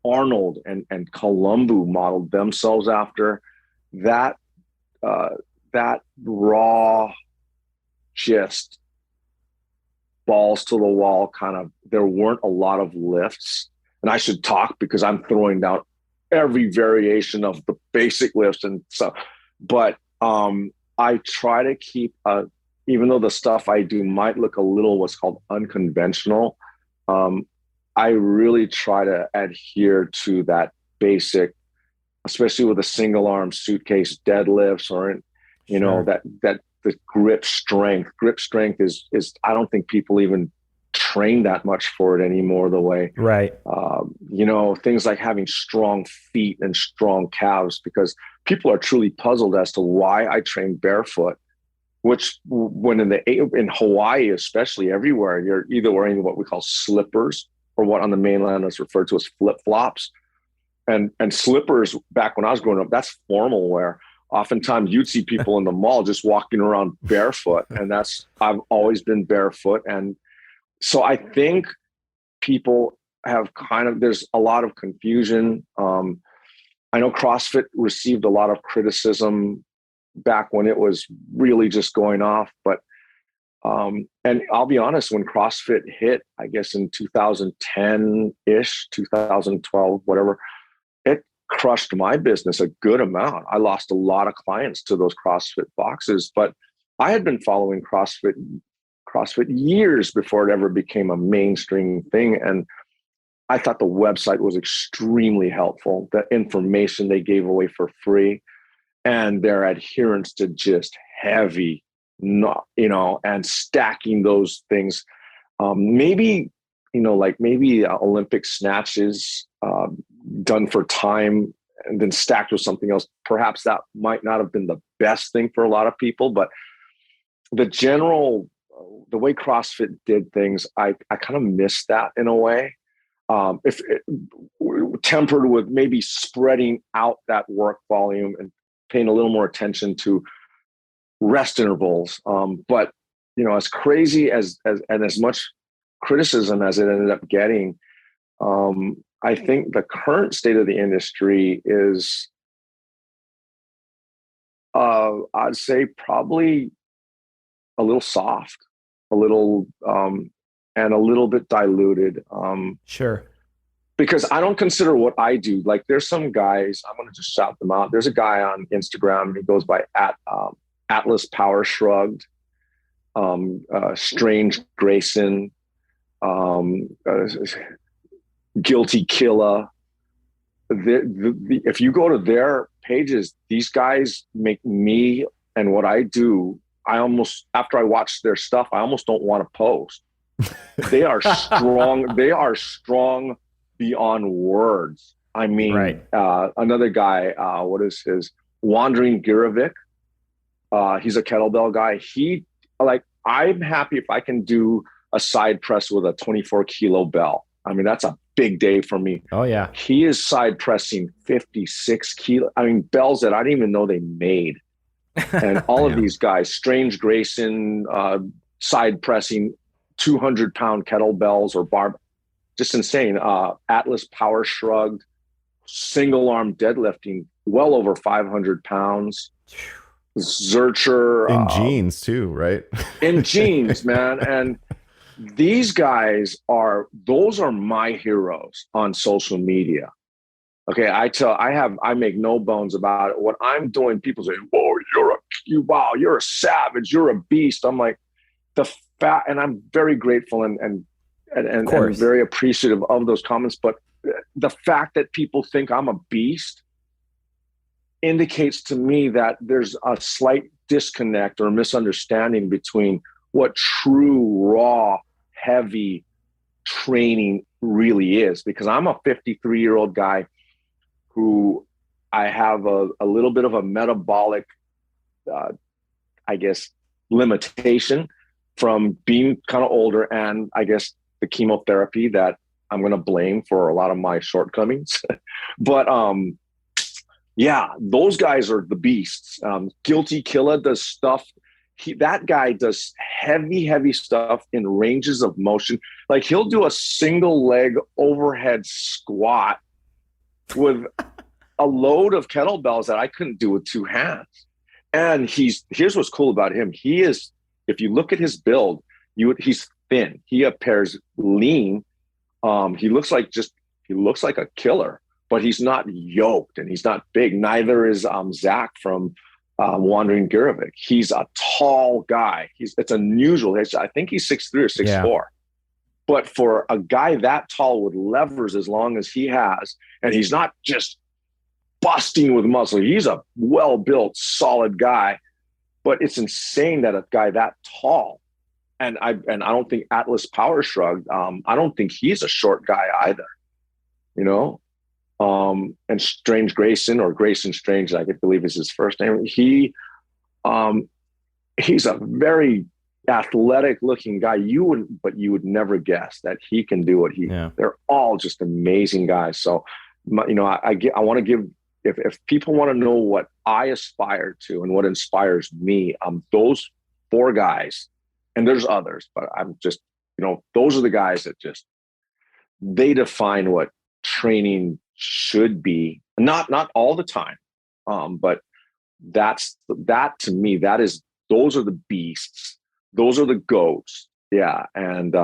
Arnold and Columbu modeled themselves after. That raw, just balls to the wall kind of, there weren't a lot of lifts. And I should talk because I'm throwing down every variation of the basic lifts and stuff. But I try to keep, even though the stuff I do might look a little what's called unconventional, I really try to adhere to that basic, especially with a single arm suitcase deadlifts, or that the grip strength. Grip strength is I don't think people even train that much for it anymore. The way, right? Things like having strong feet and strong calves, because people are truly puzzled as to why I train barefoot. Which, when in Hawaii, especially everywhere, you're either wearing what we call slippers, or what on the mainland is referred to as flip flops. And slippers, back when I was growing up, that's formal wear. Oftentimes you'd see people in the mall just walking around barefoot, and I've always been barefoot. And so I think people have there's a lot of confusion. I know CrossFit received a lot of criticism back when it was really just going off, but and I'll be honest, when CrossFit hit, I guess in 2010-ish, 2012, whatever, it crushed my business a good amount. I lost a lot of clients to those CrossFit boxes, but I had been following CrossFit years before it ever became a mainstream thing. And I thought the website was extremely helpful. The information they gave away for free, and their adherence to just heavy, and stacking those things. Maybe Olympic snatches done for time and then stacked with something else. Perhaps that might not have been the best thing for a lot of people, but the way CrossFit did things, I kind of missed that in a way. if it, tempered with maybe spreading out that work volume and paying a little more attention to rest intervals. But as crazy as and as much criticism as it ended up getting, I think the current state of the industry is, I'd say, probably a little soft, a little, and a little bit diluted. Sure. Because I don't consider what I do. Like, there's some guys, I'm going to just shout them out. There's a guy on Instagram who goes by Atlas Power Shrugged, Strange Grayson, Guilty Killa. If you go to their pages, these guys make me and what I do, after I watch their stuff, I almost don't want to post. They are strong. They are strong beyond words. I mean, right. Another guy, what is his? Wandering Girovic. He's a kettlebell guy. I'm happy if I can do a side press with a 24 kilo bell. I mean, that's a big day for me. Oh yeah. He is side pressing 56 kilo. I mean, bells that I didn't even know they made. And all of these guys, Strange Grayson, side pressing 200-pound kettlebells or bar, just insane. Atlas Power Shrugged, single arm deadlifting, well over 500 pounds. Zurcher. In jeans too, right? In jeans, man. And these guys those are my heroes on social media. Okay, I make no bones about it. What I'm doing, people say, "Whoa, you're a savage, you're a beast." I'm like, and I'm very grateful and very appreciative of those comments. But the fact that people think I'm a beast indicates to me that there's a slight disconnect or misunderstanding between what true, raw, heavy training really is. Because I'm a 53-year-old guy who I have a little bit of a metabolic, I guess, limitation from being kind of older, and I guess the chemotherapy that I'm going to blame for a lot of my shortcomings. But yeah, those guys are the beasts. Guilty Killa does stuff. That guy does heavy stuff in ranges of motion. Like, he'll do a single leg overhead squat with a load of kettlebells that I couldn't do with two hands. And here's what's cool about him. He is, if you look at his build, he's thin. He appears lean. He looks like a killer, but he's not yoked and he's not big. Neither is Zach from Wandering Girovic. He's a tall guy. It's unusual. I think he's 6'3" or 6'4". Yeah. But for a guy that tall with levers as long as he has, and he's not just busting with muscle. He's a well-built, solid guy. But it's insane that a guy that tall, and I don't think Atlas Power Shrugged, I don't think he's a short guy either. And Strange Grayson, or Grayson Strange, I believe is his first name. He's a very athletic looking guy. You would never guess that he can do what they're all just amazing guys. So, I want to give, if people want to know what I aspire to and what inspires me, those four guys, and there's others, but I'm just, those are the guys that they define what training should be. Not all the time. But that to me, those are the beasts. Those are the goats. Yeah. And,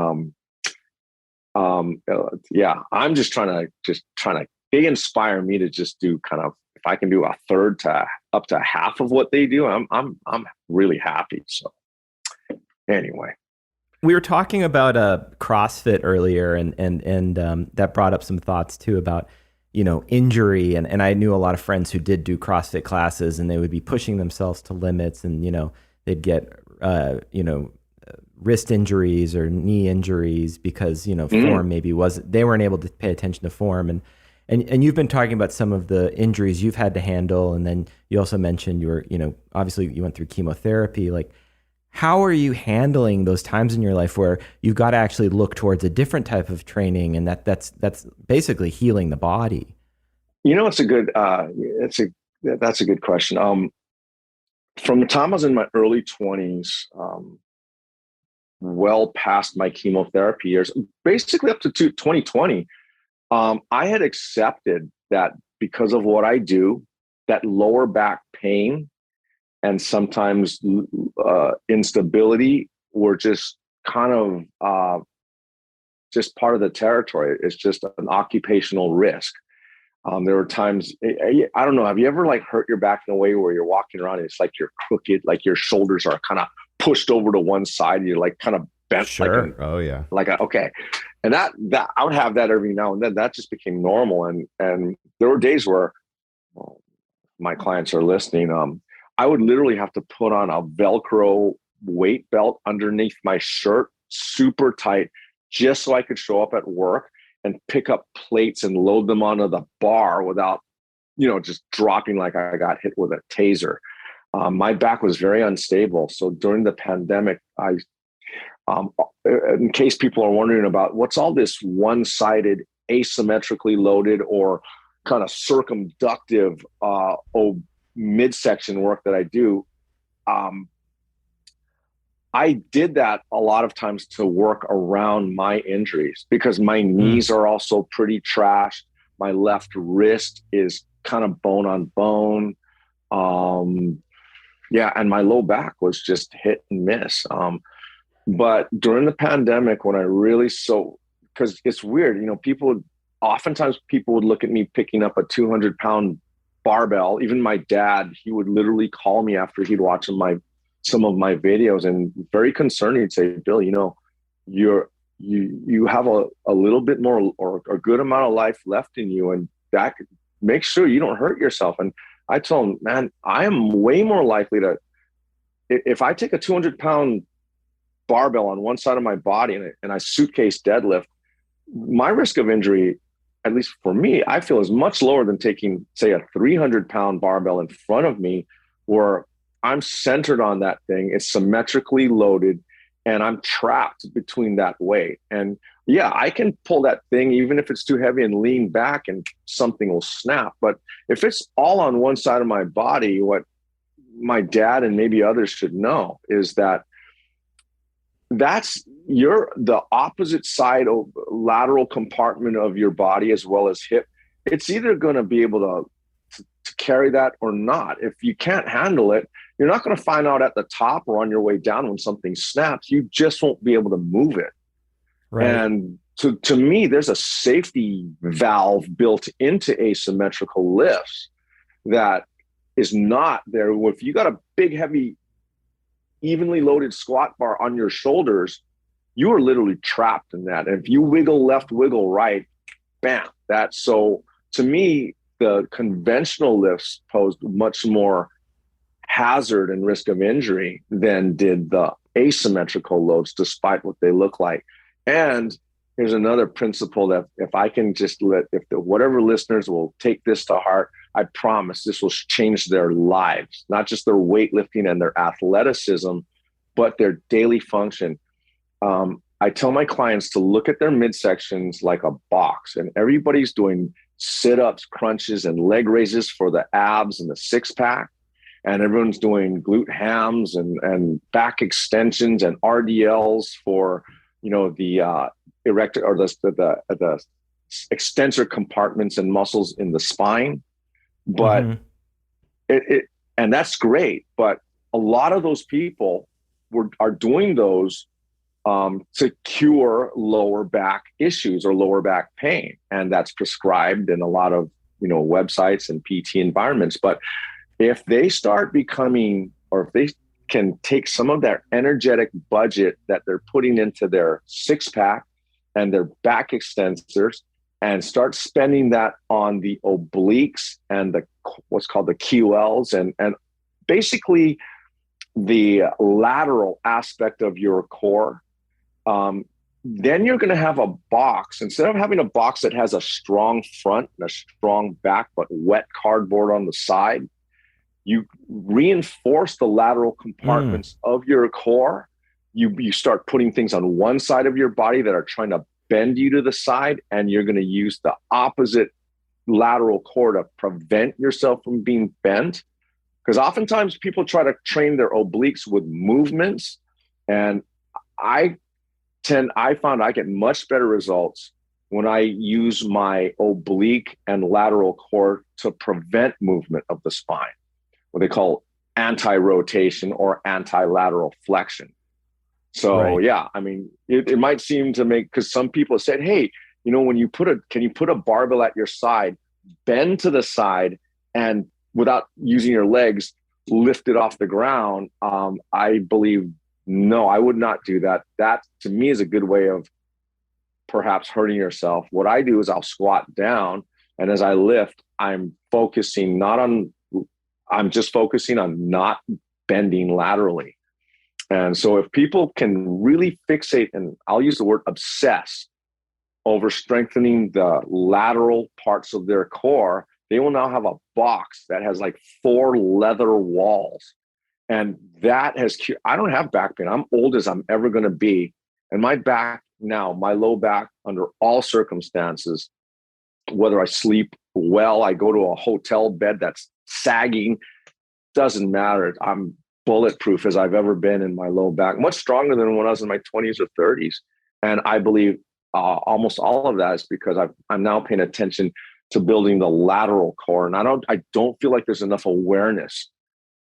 yeah, I'm just trying to, they inspire me to just do kind of, if I can do a third to up to half of what they do, I'm really happy. So anyway, we were talking about CrossFit earlier, and that brought up some thoughts too about, injury. And I knew a lot of friends who did do CrossFit classes, and they would be pushing themselves to limits, and, they'd get, wrist injuries or knee injuries because, form maybe they weren't able to pay attention to form. And you've been talking about some of the injuries you've had to handle. And then you also mentioned obviously you went through chemotherapy. Like, how are you handling those times in your life where you've got to actually look towards a different type of training, and that's basically healing the body? It's a good, that's a good question. From the time I was in my early 20s, well past my chemotherapy years, basically up to 2020, I had accepted that because of what I do, that lower back pain and sometimes instability were just kind of just part of the territory. It's just an occupational risk. There were times, I don't know, have you ever like hurt your back in a way where you're walking around and it's like you're crooked, like your shoulders are kind of pushed over to one side and you're like kind of bent? Sure. Oh yeah. Okay. And that I would have that every now and then. That just became normal. And there were days where, well, my clients are listening. I would literally have to put on a Velcro weight belt underneath my shirt, super tight, just so I could show up at work and pick up plates and load them onto the bar without, just dropping like I got hit with a taser. My back was very unstable. So during the pandemic, in case people are wondering about what's all this one-sided, asymmetrically loaded or kind of circumductive midsection work that I do, I did that a lot of times to work around my injuries because my knees are also pretty trashed. My left wrist is kind of bone on bone. And my low back was just hit and miss. But during the pandemic, when I really because it's weird, oftentimes people would look at me picking up a 200-pound barbell. Even my dad, he would literally call me after he'd watch some of my videos and very concerned. He'd say, Bill, you have a little bit more or a good amount of life left in you, and that make sure you don't hurt yourself. And I told him, man, I am way more likely to, if I take a 200-pound barbell on one side of my body and I suitcase deadlift, my risk of injury, at least for me, I feel is much lower than taking, say, a 300-pound barbell in front of me where I'm centered on that thing. It's symmetrically loaded and I'm trapped between that weight. And yeah, I can pull that thing even if it's too heavy and lean back and something will snap. But if it's all on one side of my body, what my dad and maybe others should know is that the opposite side of lateral compartment of your body as well as hip. It's either going to be able to carry that or not. If you can't handle it, you're not going to find out at the top or on your way down when something snaps. You just won't be able to move it. Right. And to me, there's a safety valve built into asymmetrical lifts that is not there. If you got a big, heavy, evenly loaded squat bar on your shoulders, you are literally trapped in that. And if you wiggle left, wiggle right, bam, so to me, the conventional lifts posed much more hazard and risk of injury than did the asymmetrical loads, despite what they look like. And here's another principle that if I can just whatever listeners will take this to heart, I promise this will change their lives, not just their weightlifting and their athleticism, but their daily function. I tell my clients to look at their midsections like a box, and everybody's doing sit-ups, crunches, and leg raises for the abs and the six-pack. And everyone's doing glute hams and back extensions and RDLs for, the erector or the extensor compartments and muscles in the spine. But and that's great. But a lot of those people are doing those to cure lower back issues or lower back pain. And that's prescribed in a lot of, websites and PT environments. But if they start becoming, or if they can take some of their energetic budget that they're putting into their six pack and their back extensors and start spending that on the obliques and what's called the QLs and basically the lateral aspect of your core, then you're going to have a box. Instead of having a box that has a strong front and a strong back, but wet cardboard on the side, you reinforce the lateral compartments of your core. You start putting things on one side of your body that are trying to bend you to the side, and you're going to use the opposite lateral core to prevent yourself from being bent. Because oftentimes people try to train their obliques with movements, and I found I get much better results when I use my oblique and lateral core to prevent movement of the spine, what they call anti-rotation or anti-lateral flexion. So Right. yeah, I mean, it might seem to make, because some people said, hey, when can you put a barbell at your side, bend to the side, and without using your legs, lift it off the ground? I believe, no, I would not do that. That to me is a good way of perhaps hurting yourself. What I do is I'll squat down, and as I lift, I'm just focusing on not bending laterally. And so if people can really fixate, and I'll use the word obsess, over strengthening the lateral parts of their core, they will now have a box that has like 4 leather walls. And that has, I don't have back pain. I'm old as I'm ever going to be. And my back now, my low back, under all circumstances, whether I sleep well, I go to a hotel bed that's sagging, doesn't matter. I'm bulletproof as I've ever been in my low back, much stronger than when I was in my 20s or 30s. And I believe almost all of that is because I'm now paying attention to building the lateral core. And I don't feel like there's enough awareness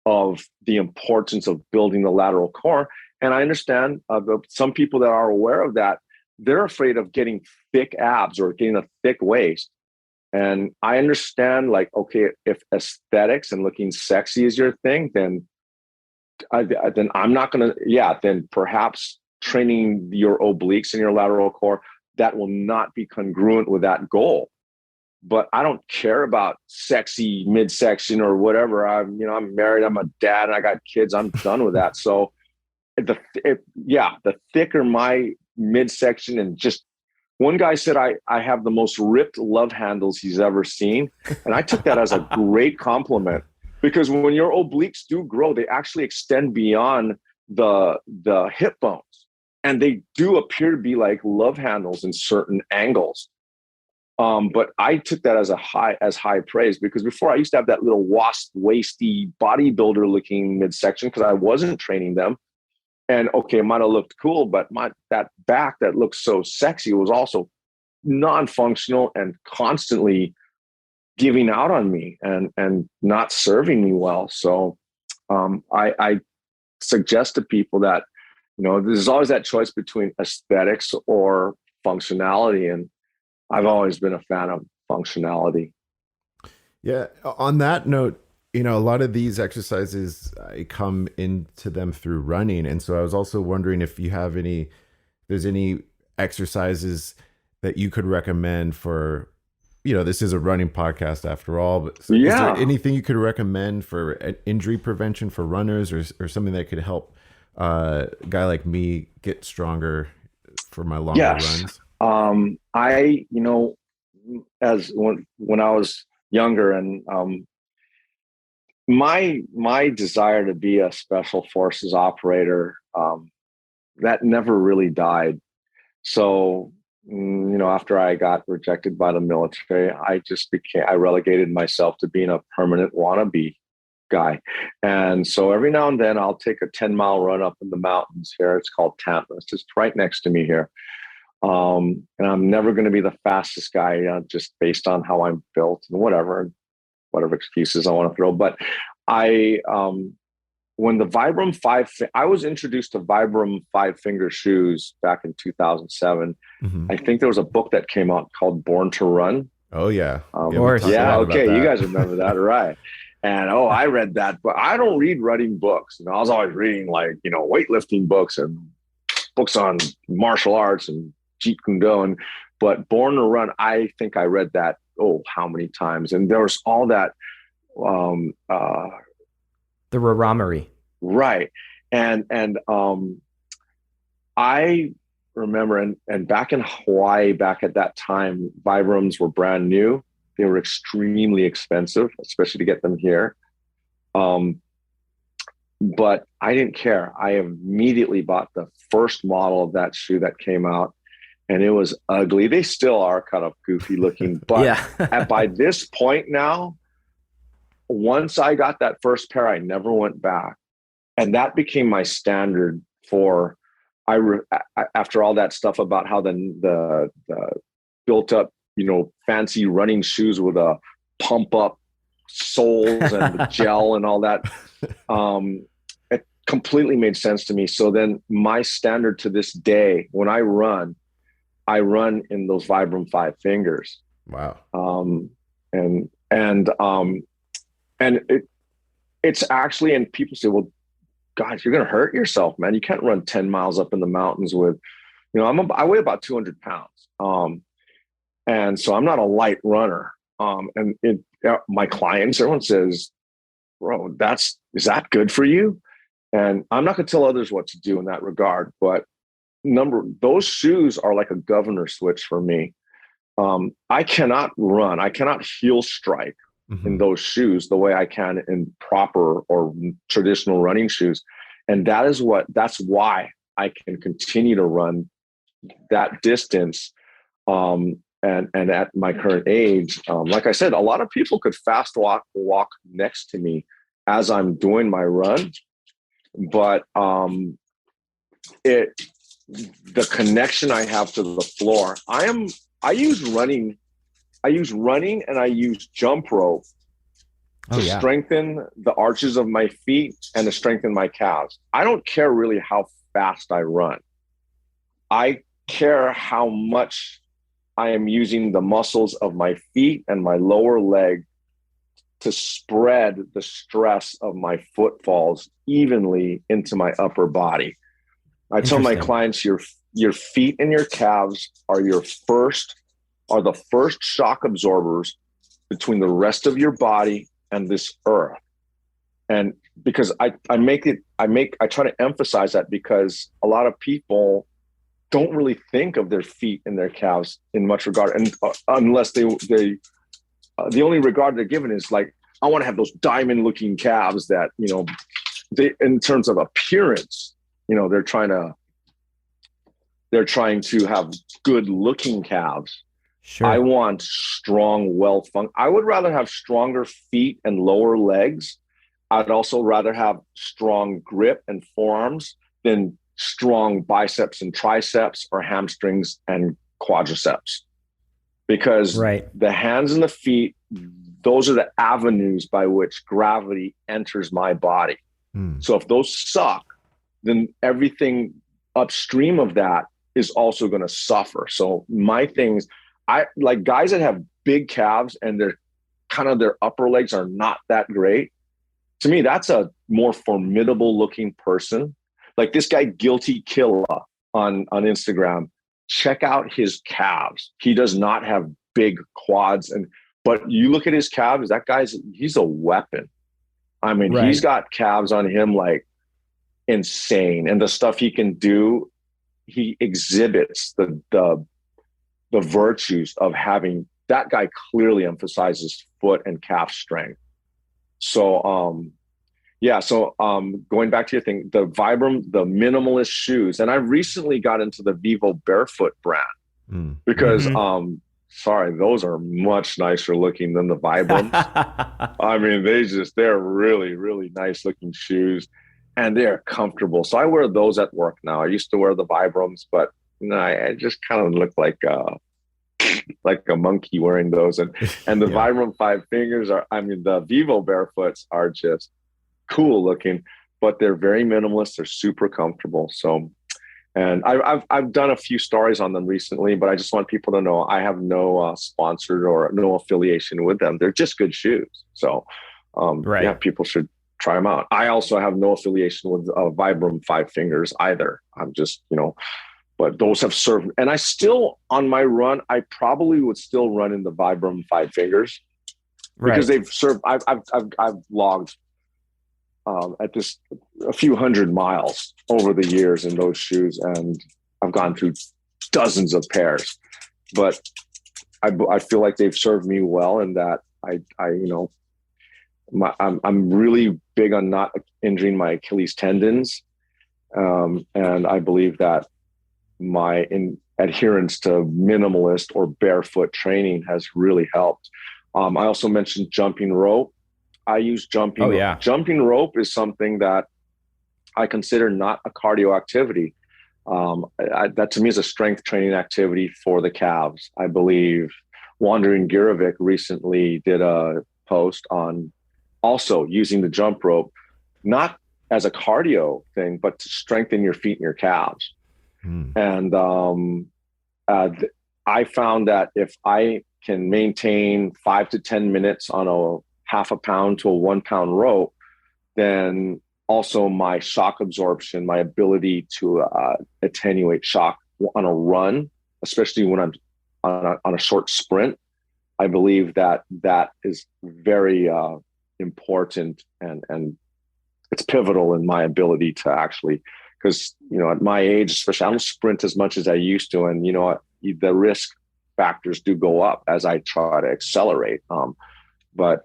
of the importance of building the lateral core. And I understand some people that are aware of that, they're afraid of getting thick abs or getting a thick waist. And I understand, like, okay, if aesthetics and looking sexy is your thing, then I'm not going to, then perhaps training your obliques and your lateral core, that will not be congruent with that goal. But I don't care about sexy midsection or whatever. I'm married, I'm a dad, and I got kids. I'm done with that. So the thicker my midsection, and just one guy said I have the most ripped love handles he's ever seen. And I took that as a great compliment, because when your obliques do grow, they actually extend beyond the hip bones. And they do appear to be like love handles in certain angles. But I took that as high praise, because before I used to have that little wasp waisty bodybuilder looking midsection because I wasn't training them. And okay, it might have looked cool, but that back that looked so sexy was also non-functional and constantly giving out on me and not serving me well. So I suggest to people that, there's always that choice between aesthetics or functionality. And I've always been a fan of functionality. Yeah. On that note, a lot of these exercises, I come into them through running. And so I was also wondering if there's any exercises that you could recommend for, this is a running podcast after all, but is there anything you could recommend for injury prevention for runners, or something that could help a guy like me get stronger for my longer runs? As when I was younger, and my desire to be a special forces operator, that never really died. So, after I got rejected by the military, I relegated myself to being a permanent wannabe guy. And so every now and then I'll take a 10-mile run up in the mountains here. It's called Tampa. It's just right next to me here. And I'm never going to be the fastest guy, just based on how I'm built and whatever excuses I want to throw. But when the Vibram I was introduced to Vibram 5-finger shoes back in 2007. Mm-hmm. I think there was a book that came out called Born to Run. Oh yeah. Of course. Yeah. Okay. You guys remember that. Right. And I read that, but I don't read running books. I was always reading weightlifting books and books on martial arts and Jeet Kune Do. But Born to Run, I think I read that, how many times? And there was all that, the Raramari. Right. And I remember, and back in Hawaii, back at that time, Vibrams were brand new. They were extremely expensive, especially to get them here. But I didn't care. I immediately bought the first model of that shoe that came out, and it was ugly. They still are kind of goofy looking, but Yeah. by this point now, once I got that first pair, I never went back, and that became my standard for. After all that stuff about how the built up, fancy running shoes with a pump up soles and the gel and all that. It completely made sense to me. So then my standard to this day, when I run in those Vibram 5 fingers. Wow. And it's actually, and people say, well, God, you're going to hurt yourself, man. You can't run 10 miles up in the mountains with, I weigh about 200 pounds. And so I'm not a light runner. My clients, everyone says, bro, is that good for you? And I'm not going to tell others what to do in that regard, but those shoes are like a governor switch for me. I cannot run. I cannot heel strike in those shoes the way I can in proper or traditional running shoes. And that's why I can continue to run that distance. And at my current age, like I said, a lot of people could fast walk next to me as I'm doing my run, but the connection I have to the floor, I use running and I use jump rope to strengthen the arches of my feet and to strengthen my calves. I don't care really how fast I run. I care how much I am using the muscles of my feet and my lower leg to spread the stress of my footfalls evenly into my upper body. I tell my clients, your feet and your calves are the first shock absorbers between the rest of your body and this earth. And because I try to emphasize that, because a lot of people don't really think of their feet and their calves in much regard, and unless the only regard they're given is like, I want to have those diamond looking calves that, they, in terms of appearance, they're trying to have good looking calves. Sure. I want strong, I would rather have stronger feet and lower legs. I'd also rather have strong grip and forearms than strong biceps and triceps or hamstrings and quadriceps. Because the hands and the feet, those are the avenues by which gravity enters my body. So if those suck, then everything upstream of that is also going to suffer. So my things, I like guys that have big calves and their upper legs are not that great. To me, that's a more formidable looking person. Like this guy, Guilty Killa on Instagram, check out his calves. He does not have big quads, but you look at his calves, he's a weapon. I mean, he's got calves on him like insane. And the stuff he can do, he exhibits the virtues of having. That guy clearly emphasizes foot and calf strength. So going back to your thing, the Vibram, the minimalist shoes, and I recently got into the Vivo Barefoot brand because those are much nicer looking than the Vibrams. I mean, they're really, really nice looking shoes, and they're comfortable. So I wear those at work now. I used to wear the Vibrams, but I just kind of look like a monkey wearing those. And the Vibram 5 fingers the Vivo Barefoots are just cool looking, but they're very minimalist. They're super comfortable. So, and I've done a few stories on them recently, but I just want people to know I have no sponsored or no affiliation with them. They're just good shoes. So, people should try them out. I also have no affiliation with Vibram 5 fingers either. I'm just, but those have served. And I still, on my run, I probably would still run in the Vibram 5 fingers because they've served. I've logged at this a few hundred miles over the years in those shoes, and I've gone through dozens of pairs, but I feel like they've served me well in that I'm really big on not injuring my Achilles tendons, and I believe that my adherence to minimalist or barefoot training has really helped. I also mentioned jumping rope. I use Oh yeah. jumping rope is something that I consider not a cardio activity. That to me is a strength training activity for the calves. I believe Wandering Girovic recently did a post on also using the jump rope, not as a cardio thing, but to strengthen your feet and your calves. Hmm. And uh, I found that if I can maintain 5 to 10 minutes on a half a pound to a 1 pound rope, then also my shock absorption, my ability to attenuate shock on a run, especially when I'm on a short sprint, I believe that that is very important, and it's pivotal in my ability to actually, because at my age, especially, I don't sprint as much as I used to, and the risk factors do go up as I try to accelerate. But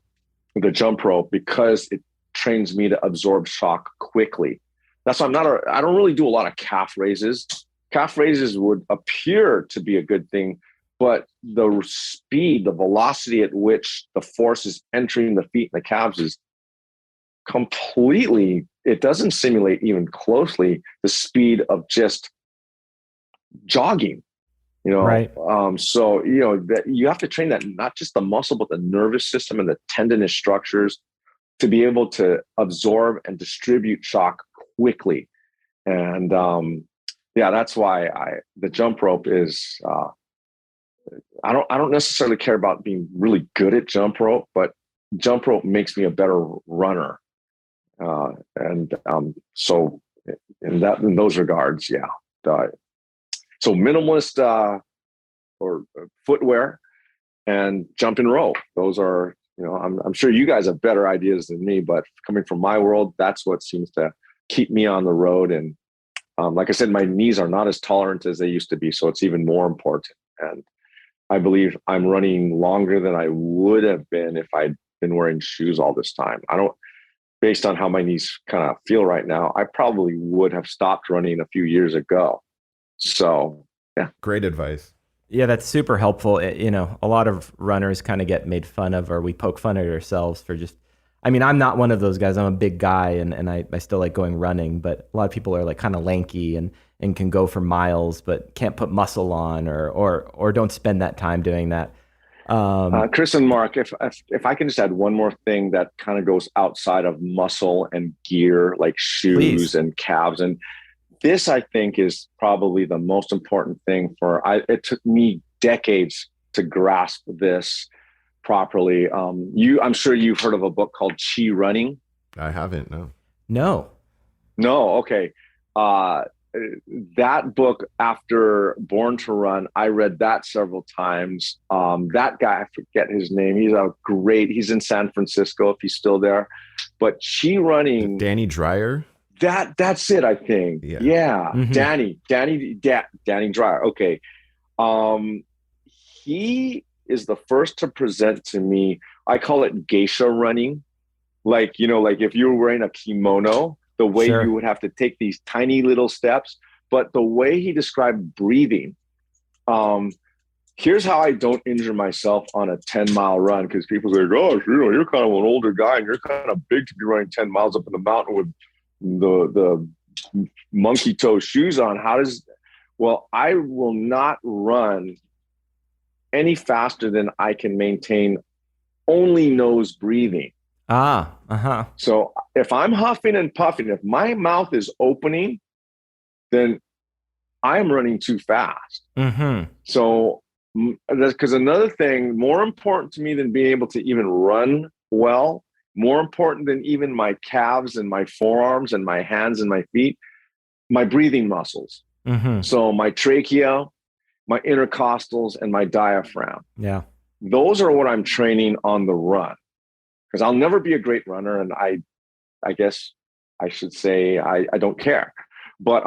the jump rope, because it trains me to absorb shock quickly. That's why I don't really do a lot of calf raises. Calf raises would appear to be a good thing, but the speed, the velocity at which the force is entering the feet and the calves is completely, it doesn't simulate even closely the speed of just jogging. Right. So that you have to train that, not just the muscle, but the nervous system and the tendinous structures to be able to absorb and distribute shock quickly. And yeah, that's why the jump rope is. I don't necessarily care about being really good at jump rope, but jump rope makes me a better runner. And so in those regards, yeah. So minimalist or footwear and jumping rope. Those are, I'm sure you guys have better ideas than me, but coming from my world, that's what seems to keep me on the road. And like I said, my knees are not as tolerant as they used to be, so it's even more important. And I believe I'm running longer than I would have been if I'd been wearing shoes all this time. Based on how my knees kind of feel right now, I probably would have stopped running a few years ago. So, yeah. Great advice. Yeah, that's super helpful. A lot of runners kind of get made fun of, or we poke fun at ourselves for just, I mean, I'm not one of those guys. I'm a big guy and I still like going running, but a lot of people are like kind of lanky and can go for miles, but can't put muscle on or don't spend that time doing that. Chris and Mark, if I can just add one more thing that kind of goes outside of muscle and gear, like shoes Please. and calves, and this I think is probably the most important thing it took me decades to grasp this properly. I'm sure you've heard of a book called Chi Running. I haven't, no. No. No, okay. Uh, that book, after Born to Run, I read that several times. That guy, I forget his name. He's in San Francisco if he's still there. But Chi Running, Danny Dreyer? that's it, I think. Yeah. Yeah. Mm-hmm. Danny Dreyer. Okay. He is the first to present to me, I call it geisha running. Like if you were wearing a kimono, the way you Sure. would have to take these tiny little steps, but the way he described breathing. Here's how I don't injure myself on a 10-mile run, because people say, gosh, you're kind of an older guy and you're kind of big to be running 10 miles up in the mountain with the monkey toe shoes on. Well, I will not run any faster than I can maintain only nose breathing. Uh-huh. So if I'm huffing and puffing, if my mouth is opening, then I'm running too fast. Mm-hmm. So because another thing more important to me than being able to even run well, more important than even my calves and my forearms and my hands and my feet, my breathing muscles. Mm-hmm. So my trachea, my intercostals, and my diaphragm. Yeah. Those are what I'm training on the run, because I'll never be a great runner. And I guess I should say I don't care. But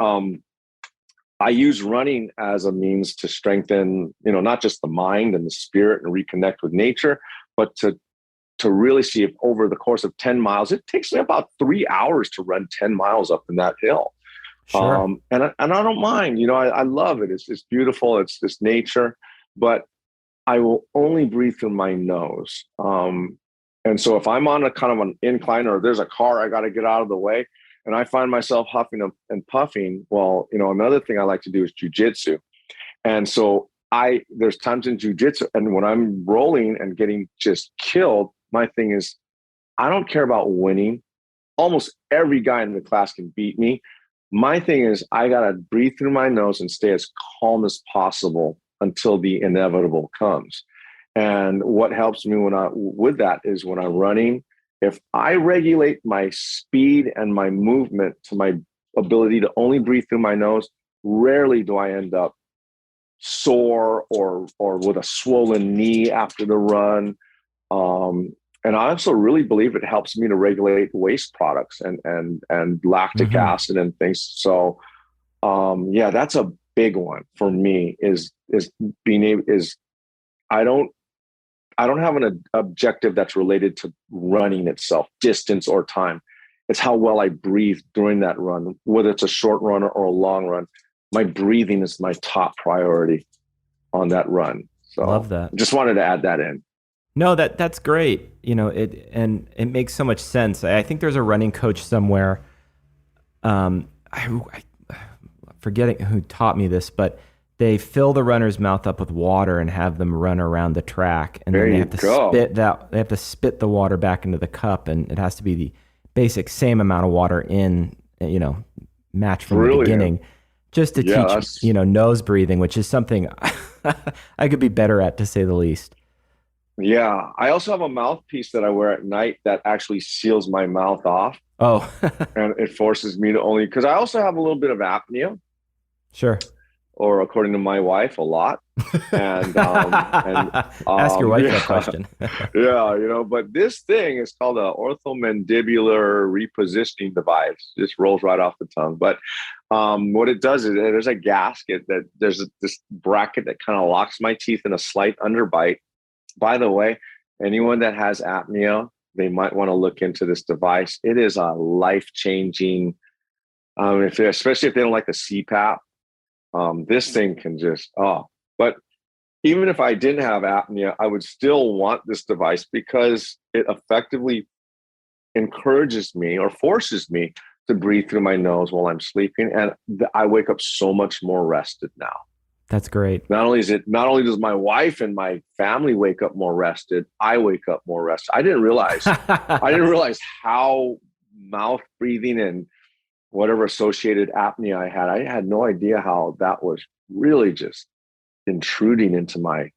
I use running as a means to strengthen, not just the mind and the spirit and reconnect with nature, but to to really see if over the course of 10 miles, it takes me about 3 hours to run 10 miles up in that hill. Sure. And I don't mind, I love it. It's beautiful. It's this nature, but I will only breathe through my nose. And so if I'm on a kind of an incline or there's a car, I got to get out of the way and I find myself huffing and puffing. Well, another thing I like to do is jujitsu. And so there's times in jujitsu and when I'm rolling and getting just killed, my thing is, I don't care about winning. Almost every guy in the class can beat me. My thing is, I got to breathe through my nose and stay as calm as possible until the inevitable comes. And what helps me with that is when I'm running, if I regulate my speed and my movement to my ability to only breathe through my nose, rarely do I end up sore or with a swollen knee after the run. And I also really believe it helps me to regulate waste products and lactic acid and things. So, yeah, that's a big one for me. Is being able I don't have an objective that's related to running itself, distance or time. It's how well I breathe during that run, whether it's a short run or a long run. My breathing is my top priority on that run. So, love that. Just wanted to add that in. No, that's great. It makes so much sense. I think there's a running coach somewhere. I'm forgetting who taught me this, but they fill the runner's mouth up with water and have them run around the track, and then they have to spit the water back into the cup, and it has to be the basic same amount of water in, match from the beginning, just to teach nose breathing, which is something I could be better at, to say the least. Yeah. I also have a mouthpiece that I wear at night that actually seals my mouth off. Oh. And it forces me to only, because I also have a little bit of apnea. Sure. Or according to my wife, a lot. And ask your wife that question. Yeah, but this thing is called a orthomandibular repositioning device. It just rolls right off the tongue. But what it does is there's a gasket that there's this bracket that kind of locks my teeth in a slight underbite. By the way, anyone that has apnea, they might want to look into this device. It is a life-changing, especially if they don't like the CPAP. This thing can but even if I didn't have apnea, I would still want this device because it effectively encourages me or forces me to breathe through my nose while I'm sleeping. And I wake up so much more rested now. That's great. Not only does my wife and my family wake up more rested, I wake up more rested. I didn't realize how mouth breathing and whatever associated apnea I had. I had no idea how that was really just intruding into my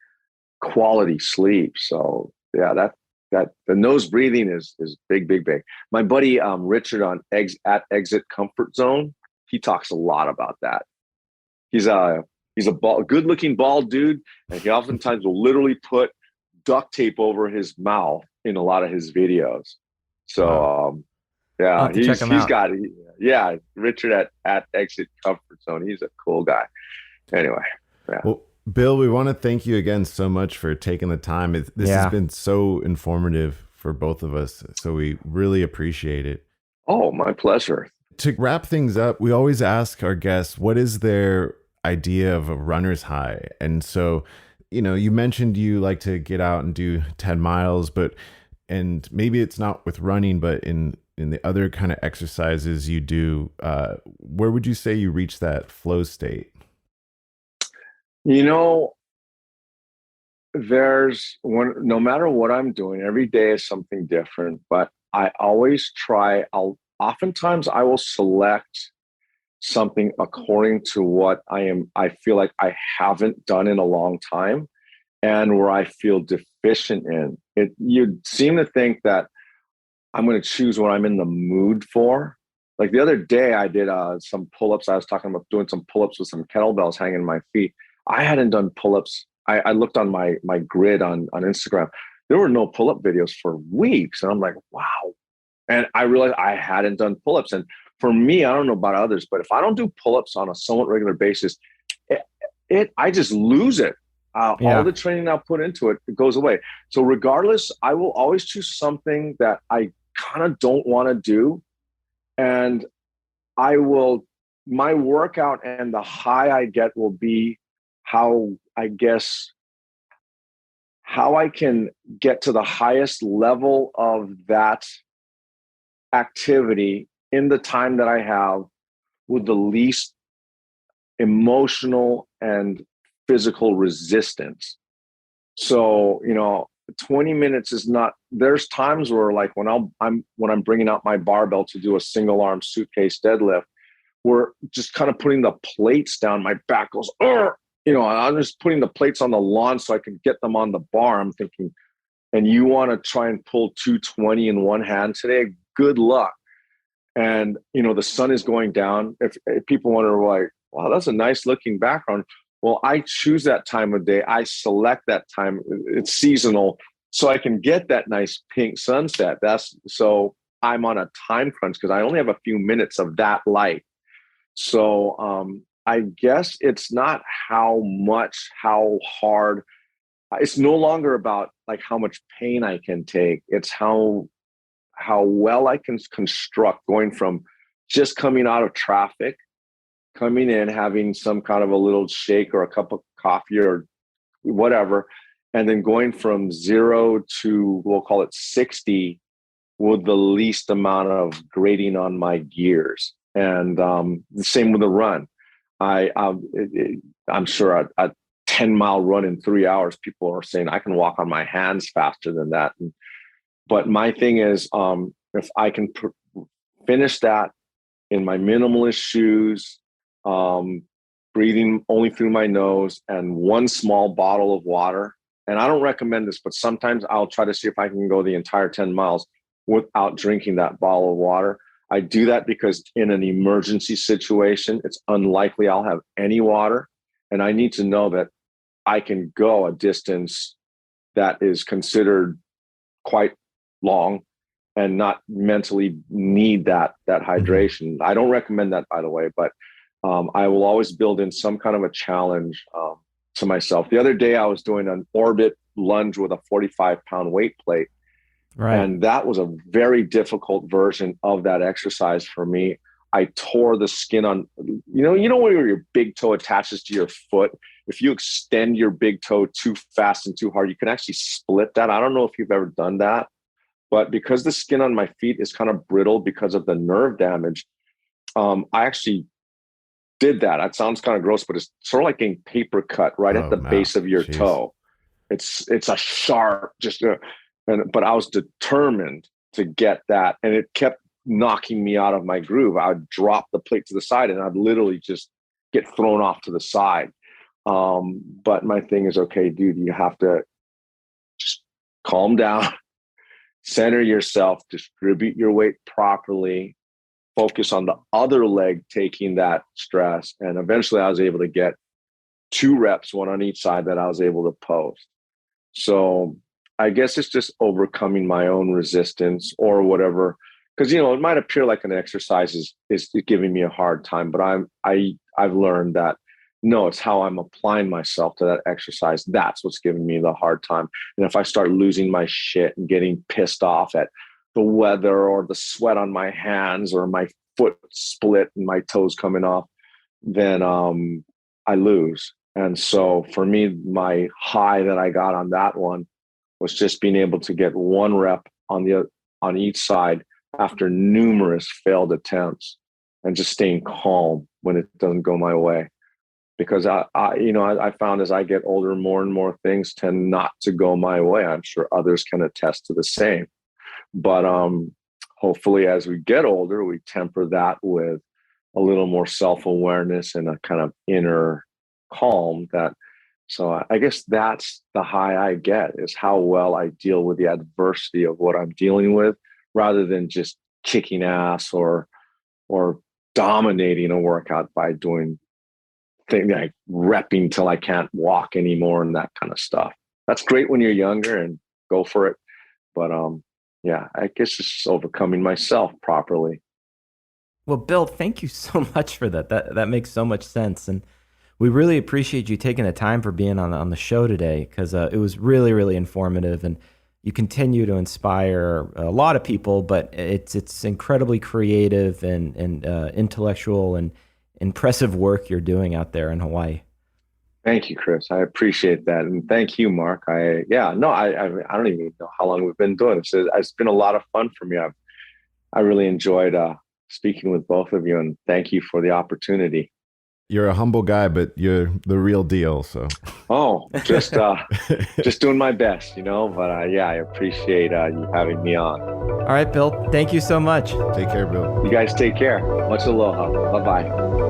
quality sleep. So yeah, that the nose breathing is big. My buddy Richard at Exit Comfort Zone, he talks a lot about that. He's a good-looking bald dude, and he oftentimes will literally put duct tape over his mouth in a lot of his videos. So, yeah, Richard at Exit Comfort Zone. He's a cool guy. Anyway, yeah. Well, Bill, we want to thank you again so much for taking the time. This has been so informative for both of us, so we really appreciate it. Oh, my pleasure. To wrap things up, we always ask our guests, what is their idea of a runner's high? And so, you mentioned you like to get out and do 10 miles, and maybe it's not with running, but in the other kind of exercises you do, where would you say you reach that flow state? There's no matter what I'm doing, every day is something different, but I always oftentimes I will select something according to what I feel like I haven't done in a long time and where I feel deficient in it. You seem to think that I'm going to choose what I'm in the mood for. Like the other day I did some pull-ups. I was talking about doing some pull-ups with some kettlebells hanging in my feet. I hadn't done pull-ups. I looked on my grid on Instagram. There were no pull-up videos for weeks. And I'm like, wow. And I realized I hadn't done pull-ups. And for me, I don't know about others, but if I don't do pull-ups on a somewhat regular basis, I just lose it. All Yeah. the training I put into it, it goes away. So regardless, I will always choose something that I kind of don't want to do, and I will, my workout and the high I get will be how, I guess, how I can get to the highest level of that activity in the time that I have with the least emotional and physical resistance. So, 20 minutes is not, there's times where like when I'm bringing out my barbell to do a single arm suitcase deadlift, we're just kind of putting the plates down. My back goes, I'm just putting the plates on the lawn so I can get them on the bar. I'm thinking, and you want to try and pull 220 in one hand today? Good luck. And, the sun is going down. If people wonder, like, wow, that's a nice looking background. Well, I choose that time of day. I select that time. It's seasonal. So I can get that nice pink sunset. So I'm on a time crunch because I only have a few minutes of that light. So I guess it's not how hard. It's no longer about like how much pain I can take. It's how well I can construct going from just coming out of traffic, coming in, having some kind of a little shake or a cup of coffee or whatever, and then going from 0 to, we'll call it 60 with the least amount of grating on my gears. And the same with the run. I'm sure a 10-mile run in 3 hours, people are saying I can walk on my hands faster than that. But my thing is, if I can finish that in my minimalist shoes, breathing only through my nose, and one small bottle of water. And I don't recommend this, but sometimes I'll try to see if I can go the entire 10 miles without drinking that bottle of water. I do that because in an emergency situation, it's unlikely I'll have any water. And I need to know that I can go a distance that is considered quite long and not mentally need that hydration. I don't recommend that, by the way, but I will always build in some kind of a challenge to myself. The other day I was doing an orbit lunge with a 45-pound weight plate. Right. And that was a very difficult version of that exercise for me. I tore the skin on, where your big toe attaches to your foot. If you extend your big toe too fast and too hard, you can actually split that. I don't know if you've ever done that, but because the skin on my feet is kind of brittle because of the nerve damage, I actually did that. That sounds kind of gross, but it's sort of like getting paper cut right at the base of your toe. It's a sharp, but I was determined to get that, and it kept knocking me out of my groove. I'd drop the plate to the side, and I'd literally just get thrown off to the side. But my thing is, okay, dude, you have to just calm down, center yourself, distribute your weight properly, focus on the other leg taking that stress. And eventually I was able to get 2 reps, one on each side, that I was able to post. So I guess it's just overcoming my own resistance or whatever. Because, it might appear like an exercise is giving me a hard time, but I've learned that no, it's how I'm applying myself to that exercise. That's what's giving me the hard time. And if I start losing my shit and getting pissed off at the weather or the sweat on my hands or my foot split and my toes coming off, then I lose. And so for me, my high that I got on that one was just being able to get 1 rep on each side after numerous failed attempts and just staying calm when it doesn't go my way. Because I found as I get older, more and more things tend not to go my way. I'm sure others can attest to the same. But hopefully as we get older, we temper that with a little more self-awareness and a kind of inner calm. So I guess that's the high I get, is how well I deal with the adversity of what I'm dealing with, rather than just kicking ass or dominating a workout by doing things like repping till I can't walk anymore and that kind of stuff. That's great when you're younger and go for it. But yeah, I guess it's just overcoming myself properly. Well, Bill, thank you so much for that. That makes so much sense. And we really appreciate you taking the time for being on the show today, because it was really, really informative, and you continue to inspire a lot of people. But it's incredibly creative and intellectual and impressive work you're doing out there in Hawaii. Thank you, Chris. I appreciate that, and thank you, Mark. I don't even know how long we've been doing this. It's been a lot of fun for me. I really enjoyed speaking with both of you, and thank you for the opportunity. You're a humble guy, but you're the real deal. So, just doing my best, you know. But I appreciate you having me on. All right, Bill. Thank you so much. Take care, Bill. You guys take care. Much aloha. Bye bye.